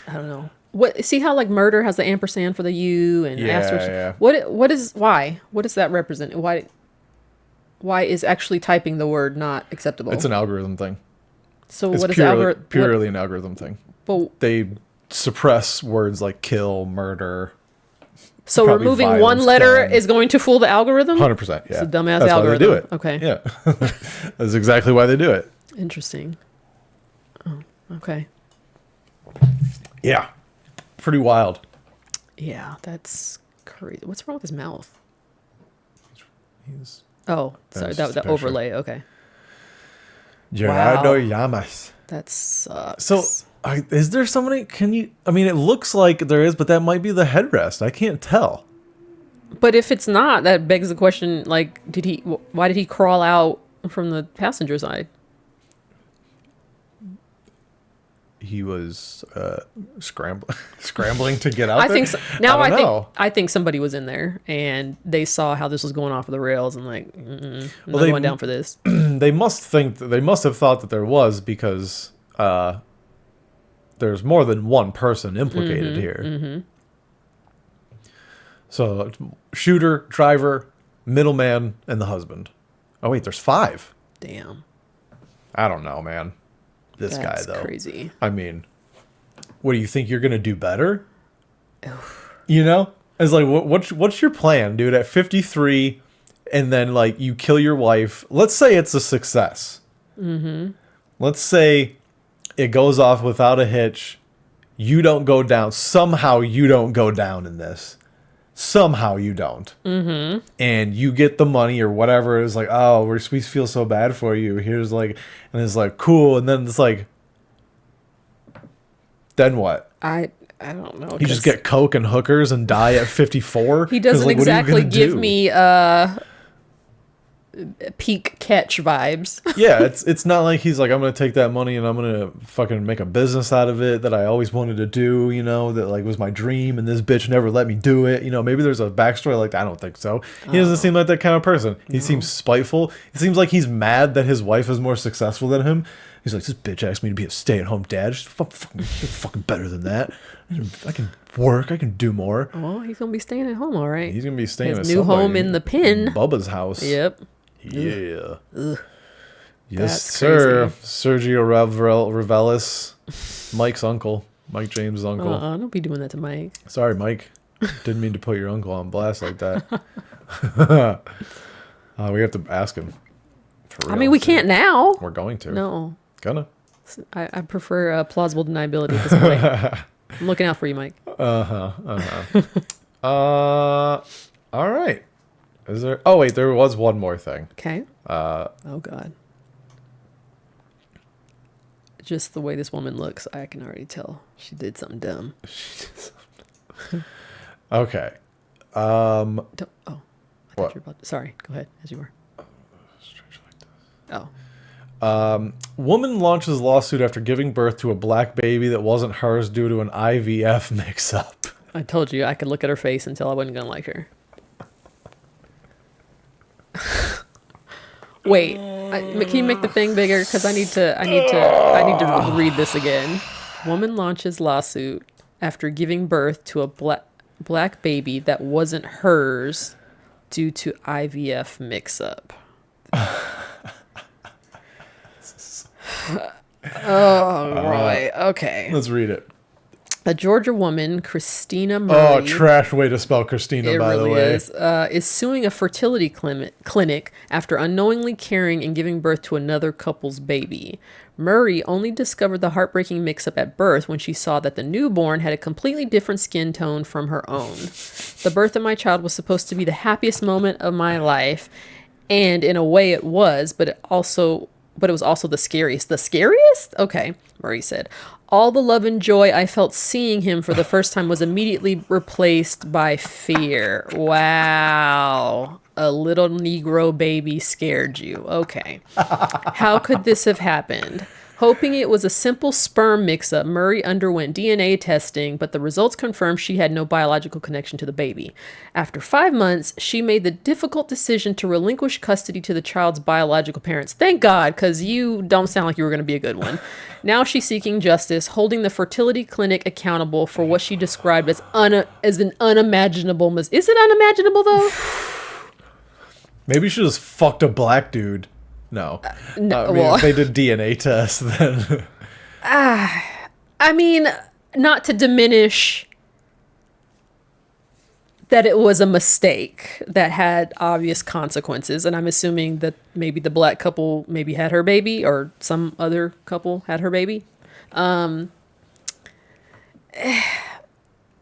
[SPEAKER 2] I don't know. What? See how like murder has the ampersand for the U and asterisk.
[SPEAKER 1] Yeah.
[SPEAKER 2] What is why? What does that represent? Why is actually typing the word not acceptable?
[SPEAKER 1] It's an algorithm thing.
[SPEAKER 2] So
[SPEAKER 1] It's
[SPEAKER 2] what is
[SPEAKER 1] purely an algorithm thing.
[SPEAKER 2] But
[SPEAKER 1] they suppress words like kill, murder.
[SPEAKER 2] So removing
[SPEAKER 1] violence,
[SPEAKER 2] one letter
[SPEAKER 1] crime.
[SPEAKER 2] is going to fool the algorithm?
[SPEAKER 1] 100%, yeah.
[SPEAKER 2] It's a dumbass
[SPEAKER 1] That's
[SPEAKER 2] algorithm.
[SPEAKER 1] Why they do it.
[SPEAKER 2] Okay.
[SPEAKER 1] Yeah. That's exactly why they do it.
[SPEAKER 2] Interesting. Oh, okay.
[SPEAKER 1] Yeah. Pretty wild.
[SPEAKER 2] Yeah, that's crazy. What's wrong with his mouth?
[SPEAKER 1] He's
[SPEAKER 2] Oh, sorry,
[SPEAKER 1] just
[SPEAKER 2] that
[SPEAKER 1] a
[SPEAKER 2] overlay. Okay.
[SPEAKER 1] Gerardo Llamas.
[SPEAKER 2] That sucks.
[SPEAKER 1] So, is there somebody? I mean, it looks like there is, but that might be the headrest. I can't tell.
[SPEAKER 2] But if it's not, that begs the question, like, why did he crawl out from the passenger side?
[SPEAKER 1] He was scrambling to get out there.
[SPEAKER 2] I think so. Now
[SPEAKER 1] I don't know.
[SPEAKER 2] I think somebody was in there and they saw how this was going off of the rails and like, I'm not
[SPEAKER 1] they-
[SPEAKER 2] going down for this.
[SPEAKER 1] They must have thought that there was, because there's more than one person implicated here.
[SPEAKER 2] Mm-hmm.
[SPEAKER 1] So, shooter, driver, middleman, and the husband. Oh wait, there's 5.
[SPEAKER 2] Damn.
[SPEAKER 1] I don't know, man. This
[SPEAKER 2] That's
[SPEAKER 1] guy though.
[SPEAKER 2] crazy.
[SPEAKER 1] I mean, what do you think, you're gonna do better? You know, it's like, what's your plan, dude? At 53, and then like you kill your wife. Let's say it's a success. Mm-hmm. Let's say it goes off without a hitch. You don't go down. Somehow you don't go down in this. Somehow you don't. Mm-hmm. And you get the money or whatever. It's like, oh, we feel so bad for you. Here's like, and it's like, cool. And then it's like, then what?
[SPEAKER 2] I don't know.
[SPEAKER 1] You just get coke and hookers and die at 54?
[SPEAKER 2] He doesn't
[SPEAKER 1] like, what are you
[SPEAKER 2] exactly
[SPEAKER 1] gonna
[SPEAKER 2] give
[SPEAKER 1] do?
[SPEAKER 2] me peak catch vibes.
[SPEAKER 1] Yeah, it's not like he's like, I'm gonna take that money and I'm gonna fucking make a business out of it that I always wanted to do, you know, that like was my dream, and this bitch never let me do it. You know, maybe there's a backstory like that. I don't think so. He doesn't seem like that kind of person. He seems spiteful. It seems like he's mad that his wife is more successful than him. He's like, this bitch asked me to be a stay-at-home dad. She's fucking better than that. I can work. I can do more.
[SPEAKER 2] Well, he's gonna be staying at home, all right.
[SPEAKER 1] He's gonna be staying
[SPEAKER 2] His
[SPEAKER 1] at
[SPEAKER 2] new
[SPEAKER 1] somebody.
[SPEAKER 2] home in the pen.
[SPEAKER 1] Bubba's house.
[SPEAKER 2] Yep.
[SPEAKER 1] Yeah.
[SPEAKER 2] Ugh.
[SPEAKER 1] Yes,
[SPEAKER 2] That's
[SPEAKER 1] sir. Sergio Revelis, Mike's uncle, Mike James' uncle.
[SPEAKER 2] Don't be doing that to Mike.
[SPEAKER 1] Sorry, Mike. Didn't mean to put your uncle on blast like that. We have to ask him. For real.
[SPEAKER 2] I mean, we can't now.
[SPEAKER 1] We're going to.
[SPEAKER 2] No.
[SPEAKER 1] Gonna.
[SPEAKER 2] I prefer plausible deniability at this point. I'm looking out for you, Mike.
[SPEAKER 1] All right. Is there? Oh wait, there was one more thing.
[SPEAKER 2] Okay. Oh God. Just the way this woman looks, I can already tell she did something dumb.
[SPEAKER 1] Okay.
[SPEAKER 2] Don't, oh, I thought
[SPEAKER 1] What?
[SPEAKER 2] you were about. Sorry, go ahead as you were. Oh.
[SPEAKER 1] Woman launches lawsuit after giving birth to a black baby that wasn't hers due to an IVF mix-up.
[SPEAKER 2] I told you I could look at her face and tell I wasn't gonna like her. Wait, can you make the thing bigger? Because I need to read this again. Woman launches lawsuit after giving birth to a black baby that wasn't hers due to IVF mix-up. Oh, right. Okay.
[SPEAKER 1] Let's read it.
[SPEAKER 2] A Georgia woman, Christina Murray.
[SPEAKER 1] Oh, trash way to spell Christina, by the way.
[SPEAKER 2] Is suing a fertility clinic after unknowingly carrying and giving birth to another couple's baby. Murray only discovered the heartbreaking mix-up at birth when she saw that the newborn had a completely different skin tone from her own. The birth of my child was supposed to be the happiest moment of my life, and in a way it was, but it was also the scariest. The scariest? Okay, Murray said. All the love and joy I felt seeing him for the first time was immediately replaced by fear. Wow. A little Negro baby scared you. Okay. How could this have happened? Hoping it was a simple sperm mix-up, Murray underwent DNA testing, but the results confirmed she had no biological connection to the baby. After 5 months, she made the difficult decision to relinquish custody to the child's biological parents. Thank God, because you don't sound like you were going to be a good one. Now she's seeking justice, holding the fertility clinic accountable for what she described as an unimaginable Is it unimaginable, though?
[SPEAKER 1] Maybe she just fucked a black dude. No.
[SPEAKER 2] No,
[SPEAKER 1] I mean,
[SPEAKER 2] well,
[SPEAKER 1] if they did DNA tests, then...
[SPEAKER 2] I mean, not to diminish that it was a mistake that had obvious consequences, and I'm assuming that maybe the black couple maybe had her baby, or some other couple had her baby.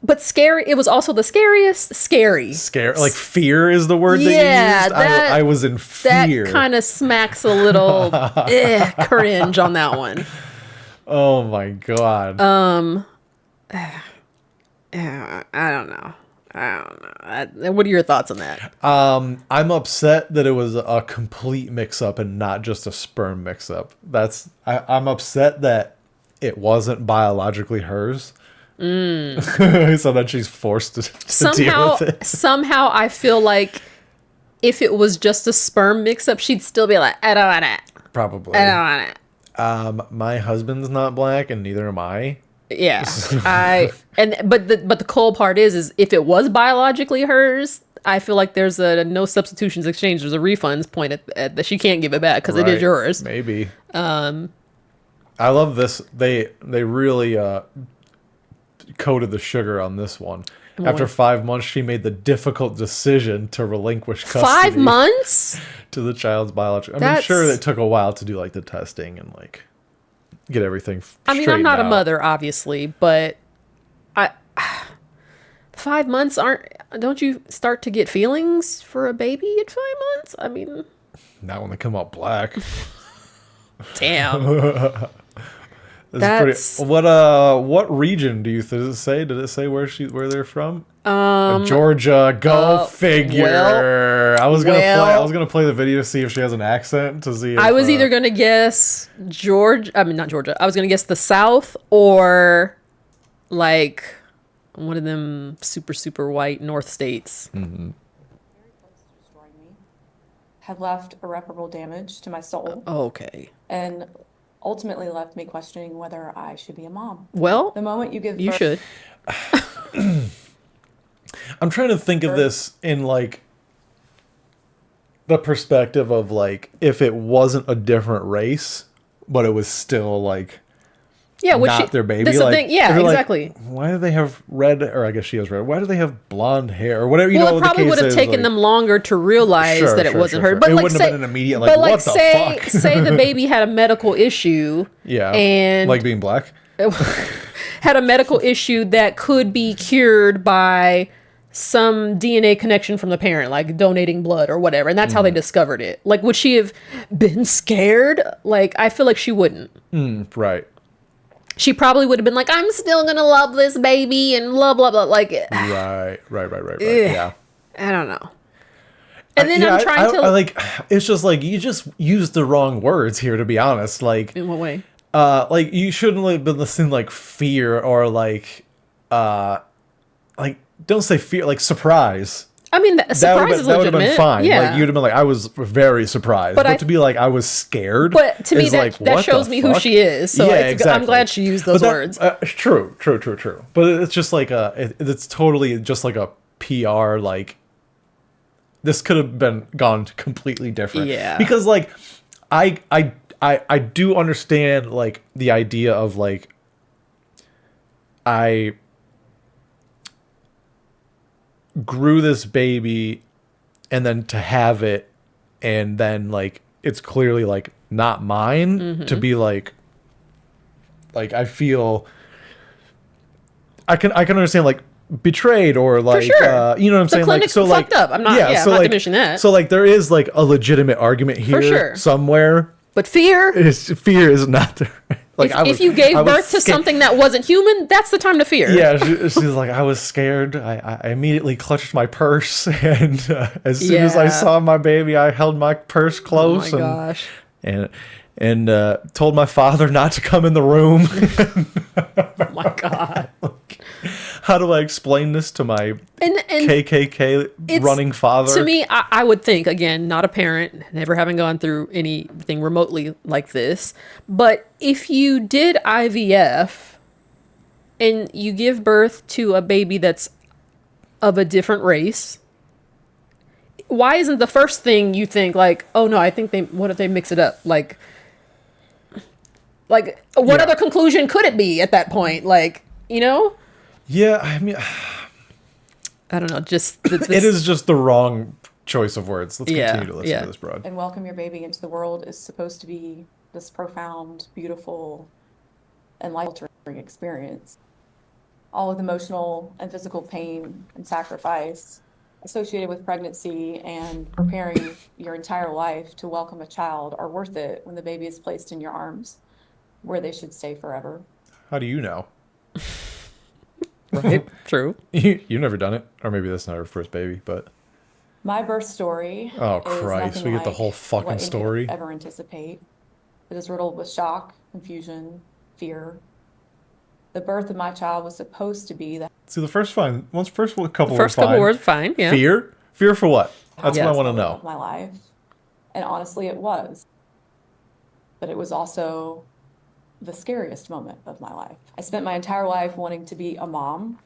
[SPEAKER 2] But scary. It was also the scariest. Scary.
[SPEAKER 1] Like fear is the word that you used? I was in fear.
[SPEAKER 2] That kind of smacks a little cringe on that one.
[SPEAKER 1] Oh my God.
[SPEAKER 2] I don't know. What are your thoughts on that?
[SPEAKER 1] I'm upset that it was a complete mix-up and not just a sperm mix-up. I'm upset that it wasn't biologically hers. So that she's forced to deal with it.
[SPEAKER 2] Somehow I feel like if it was just a sperm mix-up, she'd still be like, I don't want it.
[SPEAKER 1] Probably.
[SPEAKER 2] I don't want it.
[SPEAKER 1] My husband's not black, and neither am I.
[SPEAKER 2] Yeah, but the cool part is if it was biologically hers, I feel like there's a no substitutions exchange. There's a refunds point at that she can't give it back because it is yours.
[SPEAKER 1] Maybe. I love this. They really coated the sugar on this one. After 5 months, she made the difficult decision to relinquish custody.
[SPEAKER 2] 5 months
[SPEAKER 1] to the child's biological. I'm sure it took a while to do like the testing and like get everything.
[SPEAKER 2] I mean, I'm not a mother, obviously, but 5 months don't you start to get feelings for a baby at 5 months? I mean,
[SPEAKER 1] not when they come out black.
[SPEAKER 2] Damn.
[SPEAKER 1] That's what region do you does it say? Did it say where they're from? Georgia. Go figure. Well, I was gonna play the video to see if she has an accent to see.
[SPEAKER 2] I was either gonna guess not Georgia. I was gonna guess the South or like one of them super white North states.
[SPEAKER 1] Mm-hmm.
[SPEAKER 3] Had left irreparable damage to my soul.
[SPEAKER 2] Okay.
[SPEAKER 3] And ultimately left me questioning whether I should be a mom.
[SPEAKER 2] Well,
[SPEAKER 3] the moment you give birth,
[SPEAKER 2] you should.
[SPEAKER 1] I'm trying to think of this in like the perspective of like if it wasn't a different race, but it was still like not their baby.
[SPEAKER 2] That's
[SPEAKER 1] like,
[SPEAKER 2] the thing. Yeah, exactly.
[SPEAKER 1] Like, why do they have red? Or I guess she has red. Why do they have blonde hair or whatever? You know,
[SPEAKER 2] it probably would have taken them longer to realize that it wasn't her. But
[SPEAKER 1] it
[SPEAKER 2] like,
[SPEAKER 1] wouldn't have been an immediate like, what the fuck?
[SPEAKER 2] Say the baby had a medical issue.
[SPEAKER 1] Yeah,
[SPEAKER 2] and
[SPEAKER 1] like being black.
[SPEAKER 2] Had a medical issue that could be cured by some DNA connection from the parent, like donating blood or whatever, and that's how they discovered it. Like, would she have been scared? Like, I feel like she wouldn't.
[SPEAKER 1] Right.
[SPEAKER 2] She probably would have been like, I'm still gonna love this baby and blah blah blah. Like,
[SPEAKER 1] right. Yeah.
[SPEAKER 2] I don't know. And then I'm trying to
[SPEAKER 1] like. It's just like you just used the wrong words here. To be honest, like
[SPEAKER 2] in what way?
[SPEAKER 1] Like you shouldn't have been listening like fear or like don't say fear, like surprise.
[SPEAKER 2] I mean, surprise is legitimate. That would have been fine.
[SPEAKER 1] Yeah. Like, you'd have been like, I was very surprised. But to be like, I was scared.
[SPEAKER 2] But to me, that shows me who she is. So exactly. I'm glad she used those words.
[SPEAKER 1] True. But it's just like it's totally just like a PR, like, this could have gone completely different.
[SPEAKER 2] Yeah.
[SPEAKER 1] Because, like, I do understand, like, the idea of, like, I grew this baby and then to have it and then like it's clearly like not mine to be like I feel I can understand like betrayed or like you know what I'm saying, like so like
[SPEAKER 2] fucked up. I'm not I'm not diminishing that.
[SPEAKER 1] So like there is like a legitimate argument here somewhere,
[SPEAKER 2] but fear
[SPEAKER 1] is not there. Like
[SPEAKER 2] if you gave birth to something that wasn't human, that's the time to fear.
[SPEAKER 1] Yeah, she's like, I was scared. I immediately clutched my purse, and as soon as I saw my baby, I held my purse close.
[SPEAKER 2] Oh my gosh!
[SPEAKER 1] And and told my father not to come in the room.
[SPEAKER 2] Oh my God.
[SPEAKER 1] How do I explain this to my
[SPEAKER 2] And
[SPEAKER 1] KKK running father?
[SPEAKER 2] To me, I would think, again, not a parent, never having gone through anything remotely like this, but if you did IVF and you give birth to a baby that's of a different race, why isn't the first thing you think like, oh no, what if they mix it up? Like what other conclusion could it be at that point? Like, you know?
[SPEAKER 1] Yeah, I mean,
[SPEAKER 2] I don't know. Just
[SPEAKER 1] it is just the wrong choice of words. Let's
[SPEAKER 2] Yeah,
[SPEAKER 1] continue to listen
[SPEAKER 2] yeah.
[SPEAKER 1] to this, Broad.
[SPEAKER 3] And welcome your baby into the world is supposed to be this profound, beautiful, and life-altering experience. All of the emotional and physical pain and sacrifice associated with pregnancy and preparing your entire life to welcome a child are worth it when the baby is placed in your arms, where they should stay forever.
[SPEAKER 1] How do you know?
[SPEAKER 2] right. True.
[SPEAKER 1] You've never done it, or maybe that's not her first baby, but
[SPEAKER 3] My birth story
[SPEAKER 1] oh
[SPEAKER 3] is
[SPEAKER 1] Christ,
[SPEAKER 3] nothing
[SPEAKER 1] we get the
[SPEAKER 3] like
[SPEAKER 1] whole fucking
[SPEAKER 3] what any
[SPEAKER 1] story.
[SPEAKER 3] would ever anticipate. It is riddled with shock, confusion, fear. The birth of my child was supposed to be the
[SPEAKER 1] See, the first couple
[SPEAKER 2] First
[SPEAKER 1] were
[SPEAKER 2] couple
[SPEAKER 1] fine.
[SPEAKER 2] words, fine. Yeah.
[SPEAKER 1] Fear for what? That's what I
[SPEAKER 3] happiest
[SPEAKER 1] want to
[SPEAKER 3] moment
[SPEAKER 1] know.
[SPEAKER 3] of my life, and honestly, it was. But it was also the scariest moment of my life. I spent my entire life wanting to be a mom.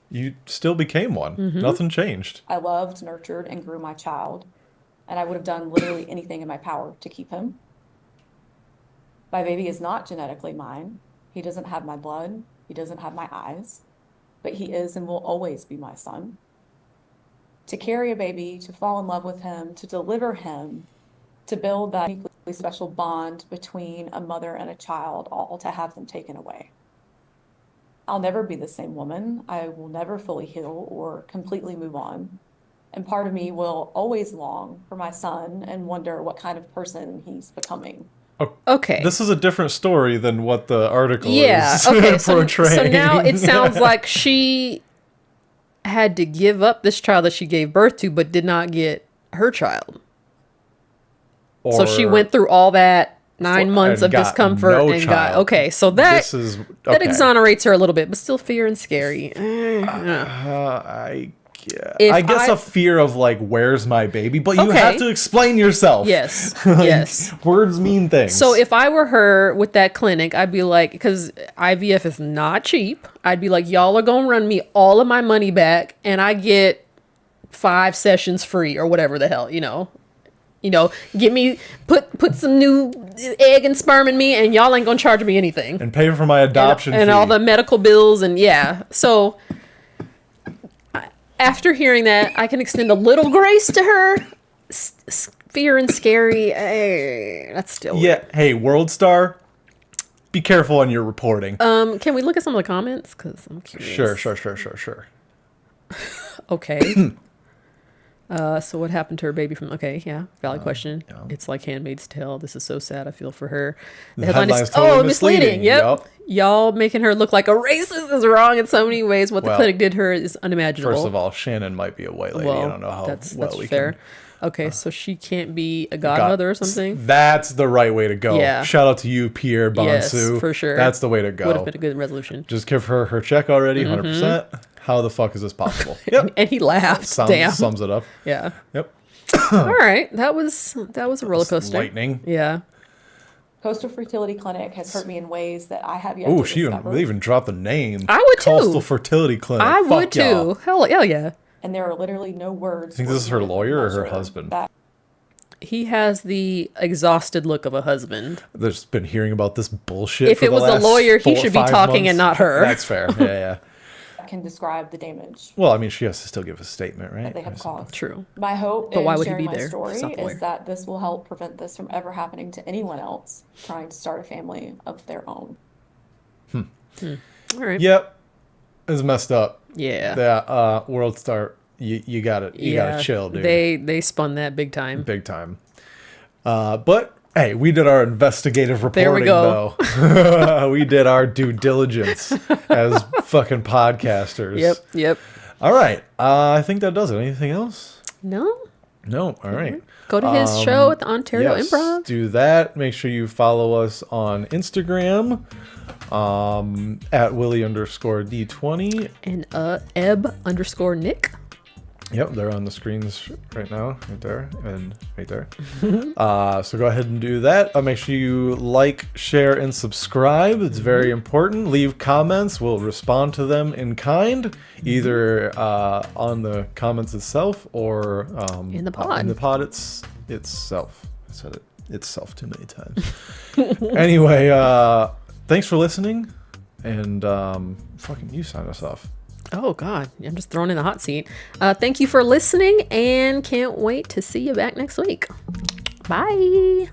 [SPEAKER 1] You still became one.
[SPEAKER 2] Mm-hmm.
[SPEAKER 1] Nothing changed.
[SPEAKER 3] I loved, nurtured, and grew my child, and I would have done literally anything in my power to keep him. My baby is not genetically mine. He doesn't have my blood. He doesn't have my eyes, but he is and will always be my son. To carry a baby, to fall in love with him, to deliver him, to build that uniquely special bond between a mother and a child, all to have them taken away. I'll never be the same woman. I will never fully heal or completely move on. And part of me will always long for my son and wonder what kind of person he's becoming.
[SPEAKER 2] Okay.
[SPEAKER 1] This is a different story than what the article
[SPEAKER 2] Yeah.
[SPEAKER 1] is
[SPEAKER 2] Okay. So
[SPEAKER 1] portraying.
[SPEAKER 2] now it sounds like she had to give up this child that she gave birth to, but did not get her child. So she went through all that 9 months
[SPEAKER 1] and
[SPEAKER 2] of
[SPEAKER 1] got
[SPEAKER 2] discomfort
[SPEAKER 1] no
[SPEAKER 2] and got
[SPEAKER 1] child.
[SPEAKER 2] okay. So that
[SPEAKER 1] This is
[SPEAKER 2] that
[SPEAKER 1] okay.
[SPEAKER 2] exonerates her a little bit, but still fear and scary.
[SPEAKER 1] I guess a fear of like, where's my baby? But you
[SPEAKER 2] Okay.
[SPEAKER 1] have to explain yourself.
[SPEAKER 2] Yes.
[SPEAKER 1] Like,
[SPEAKER 2] Yes.
[SPEAKER 1] Words mean things.
[SPEAKER 2] So if I were her with that clinic, I'd be like, because IVF is not cheap. I'd be like, y'all are gonna run me all of my money back, and I get 5 sessions free or whatever the hell, you know, give me put some new egg and sperm in me, and y'all ain't gonna charge me anything,
[SPEAKER 1] and pay for my adoption
[SPEAKER 2] and
[SPEAKER 1] fee.
[SPEAKER 2] all the medical bills, and yeah. So after hearing that, I can extend a little grace to her. Fear and scary, that's still weird.
[SPEAKER 1] Yeah. Hey, World Star, be careful on your reporting.
[SPEAKER 2] Can we look at some of the comments? Because I'm curious.
[SPEAKER 1] Sure.
[SPEAKER 2] Okay. So what happened to her baby from... Okay, yeah, valid question.
[SPEAKER 1] yeah.
[SPEAKER 2] It's like Handmaid's Tale. This is so sad. I feel for her.
[SPEAKER 1] The headline's totally misleading.
[SPEAKER 2] Yep. Y'all making her look like a racist is wrong in so many ways. What the
[SPEAKER 1] Well,
[SPEAKER 2] clinic did her is unimaginable.
[SPEAKER 1] First of all, Shannon might be a white lady. I don't know how
[SPEAKER 2] that's
[SPEAKER 1] well we
[SPEAKER 2] fair.
[SPEAKER 1] can...
[SPEAKER 2] Okay, so she can't be a godmother or something?
[SPEAKER 1] That's the right way to go.
[SPEAKER 2] Yeah.
[SPEAKER 1] Shout out to you, Pierre Bonsu.
[SPEAKER 2] Yes, for sure.
[SPEAKER 1] That's the way to go.
[SPEAKER 2] Would have been a good resolution.
[SPEAKER 1] Just give her her check already, 100%. How the fuck is this possible? Yep.
[SPEAKER 2] And he laughed. Damn.
[SPEAKER 1] Sums it up.
[SPEAKER 2] Yeah.
[SPEAKER 1] Yep.
[SPEAKER 2] All right. That was a roller coaster.
[SPEAKER 1] Lightning.
[SPEAKER 2] Yeah.
[SPEAKER 3] Coastal Fertility Clinic has hurt me in ways that I have yet
[SPEAKER 1] Oh,
[SPEAKER 3] to discover.
[SPEAKER 1] they even dropped the name.
[SPEAKER 2] I would too.
[SPEAKER 1] Coastal Fertility Clinic.
[SPEAKER 2] I
[SPEAKER 1] Fuck
[SPEAKER 2] would too.
[SPEAKER 1] y'all.
[SPEAKER 2] Hell yeah.
[SPEAKER 3] And there are literally no words.
[SPEAKER 1] I think this is her lawyer or her husband.
[SPEAKER 3] That
[SPEAKER 2] He has the exhausted look of a husband.
[SPEAKER 1] There's been hearing about this bullshit.
[SPEAKER 2] If
[SPEAKER 1] for
[SPEAKER 2] it
[SPEAKER 1] the
[SPEAKER 2] was a
[SPEAKER 1] last
[SPEAKER 2] lawyer, he
[SPEAKER 1] 4 or
[SPEAKER 2] should be
[SPEAKER 1] 5
[SPEAKER 2] talking
[SPEAKER 1] months.
[SPEAKER 2] and not her.
[SPEAKER 1] That's fair. Yeah.
[SPEAKER 3] can describe the damage
[SPEAKER 1] Well, I mean, she has to still give a statement, right?
[SPEAKER 3] that they have caused.
[SPEAKER 2] True.
[SPEAKER 3] My hope
[SPEAKER 2] But
[SPEAKER 3] in
[SPEAKER 2] why would he
[SPEAKER 3] sharing
[SPEAKER 2] be
[SPEAKER 3] my
[SPEAKER 2] there?
[SPEAKER 3] story
[SPEAKER 2] It's not the lawyer.
[SPEAKER 3] is that this will help prevent this from ever happening to anyone else trying to start a family of their own.
[SPEAKER 2] All right.
[SPEAKER 1] Yep. It's messed up.
[SPEAKER 2] Yeah.
[SPEAKER 1] That World Star, you got it. You gotta chill, dude.
[SPEAKER 2] They spun that big time.
[SPEAKER 1] Big time. But hey, we did our investigative reporting,
[SPEAKER 2] There we go.
[SPEAKER 1] though. We did our due diligence as fucking podcasters.
[SPEAKER 2] Yep.
[SPEAKER 1] All right. I think that does it. Anything else?
[SPEAKER 2] No.
[SPEAKER 1] No, all right.
[SPEAKER 2] Go to his show at the Ontario
[SPEAKER 1] Yes,
[SPEAKER 2] Improv.
[SPEAKER 1] do that. Make sure you follow us on Instagram at Willie_D20.
[SPEAKER 2] And Eb_Nick.
[SPEAKER 1] Yep, they're on the screens right now, right there, and right there. So go ahead and do that. Make sure you like, share, and subscribe. It's very important. Leave comments. We'll respond to them in kind, either on the comments itself or
[SPEAKER 2] In the pod.
[SPEAKER 1] In the pod itself. I said it itself too many times. Anyway, thanks for listening, and fucking you sign us off.
[SPEAKER 2] Oh, God. I'm just thrown in the hot seat. Thank you for listening, and can't wait to see you back next week. Bye.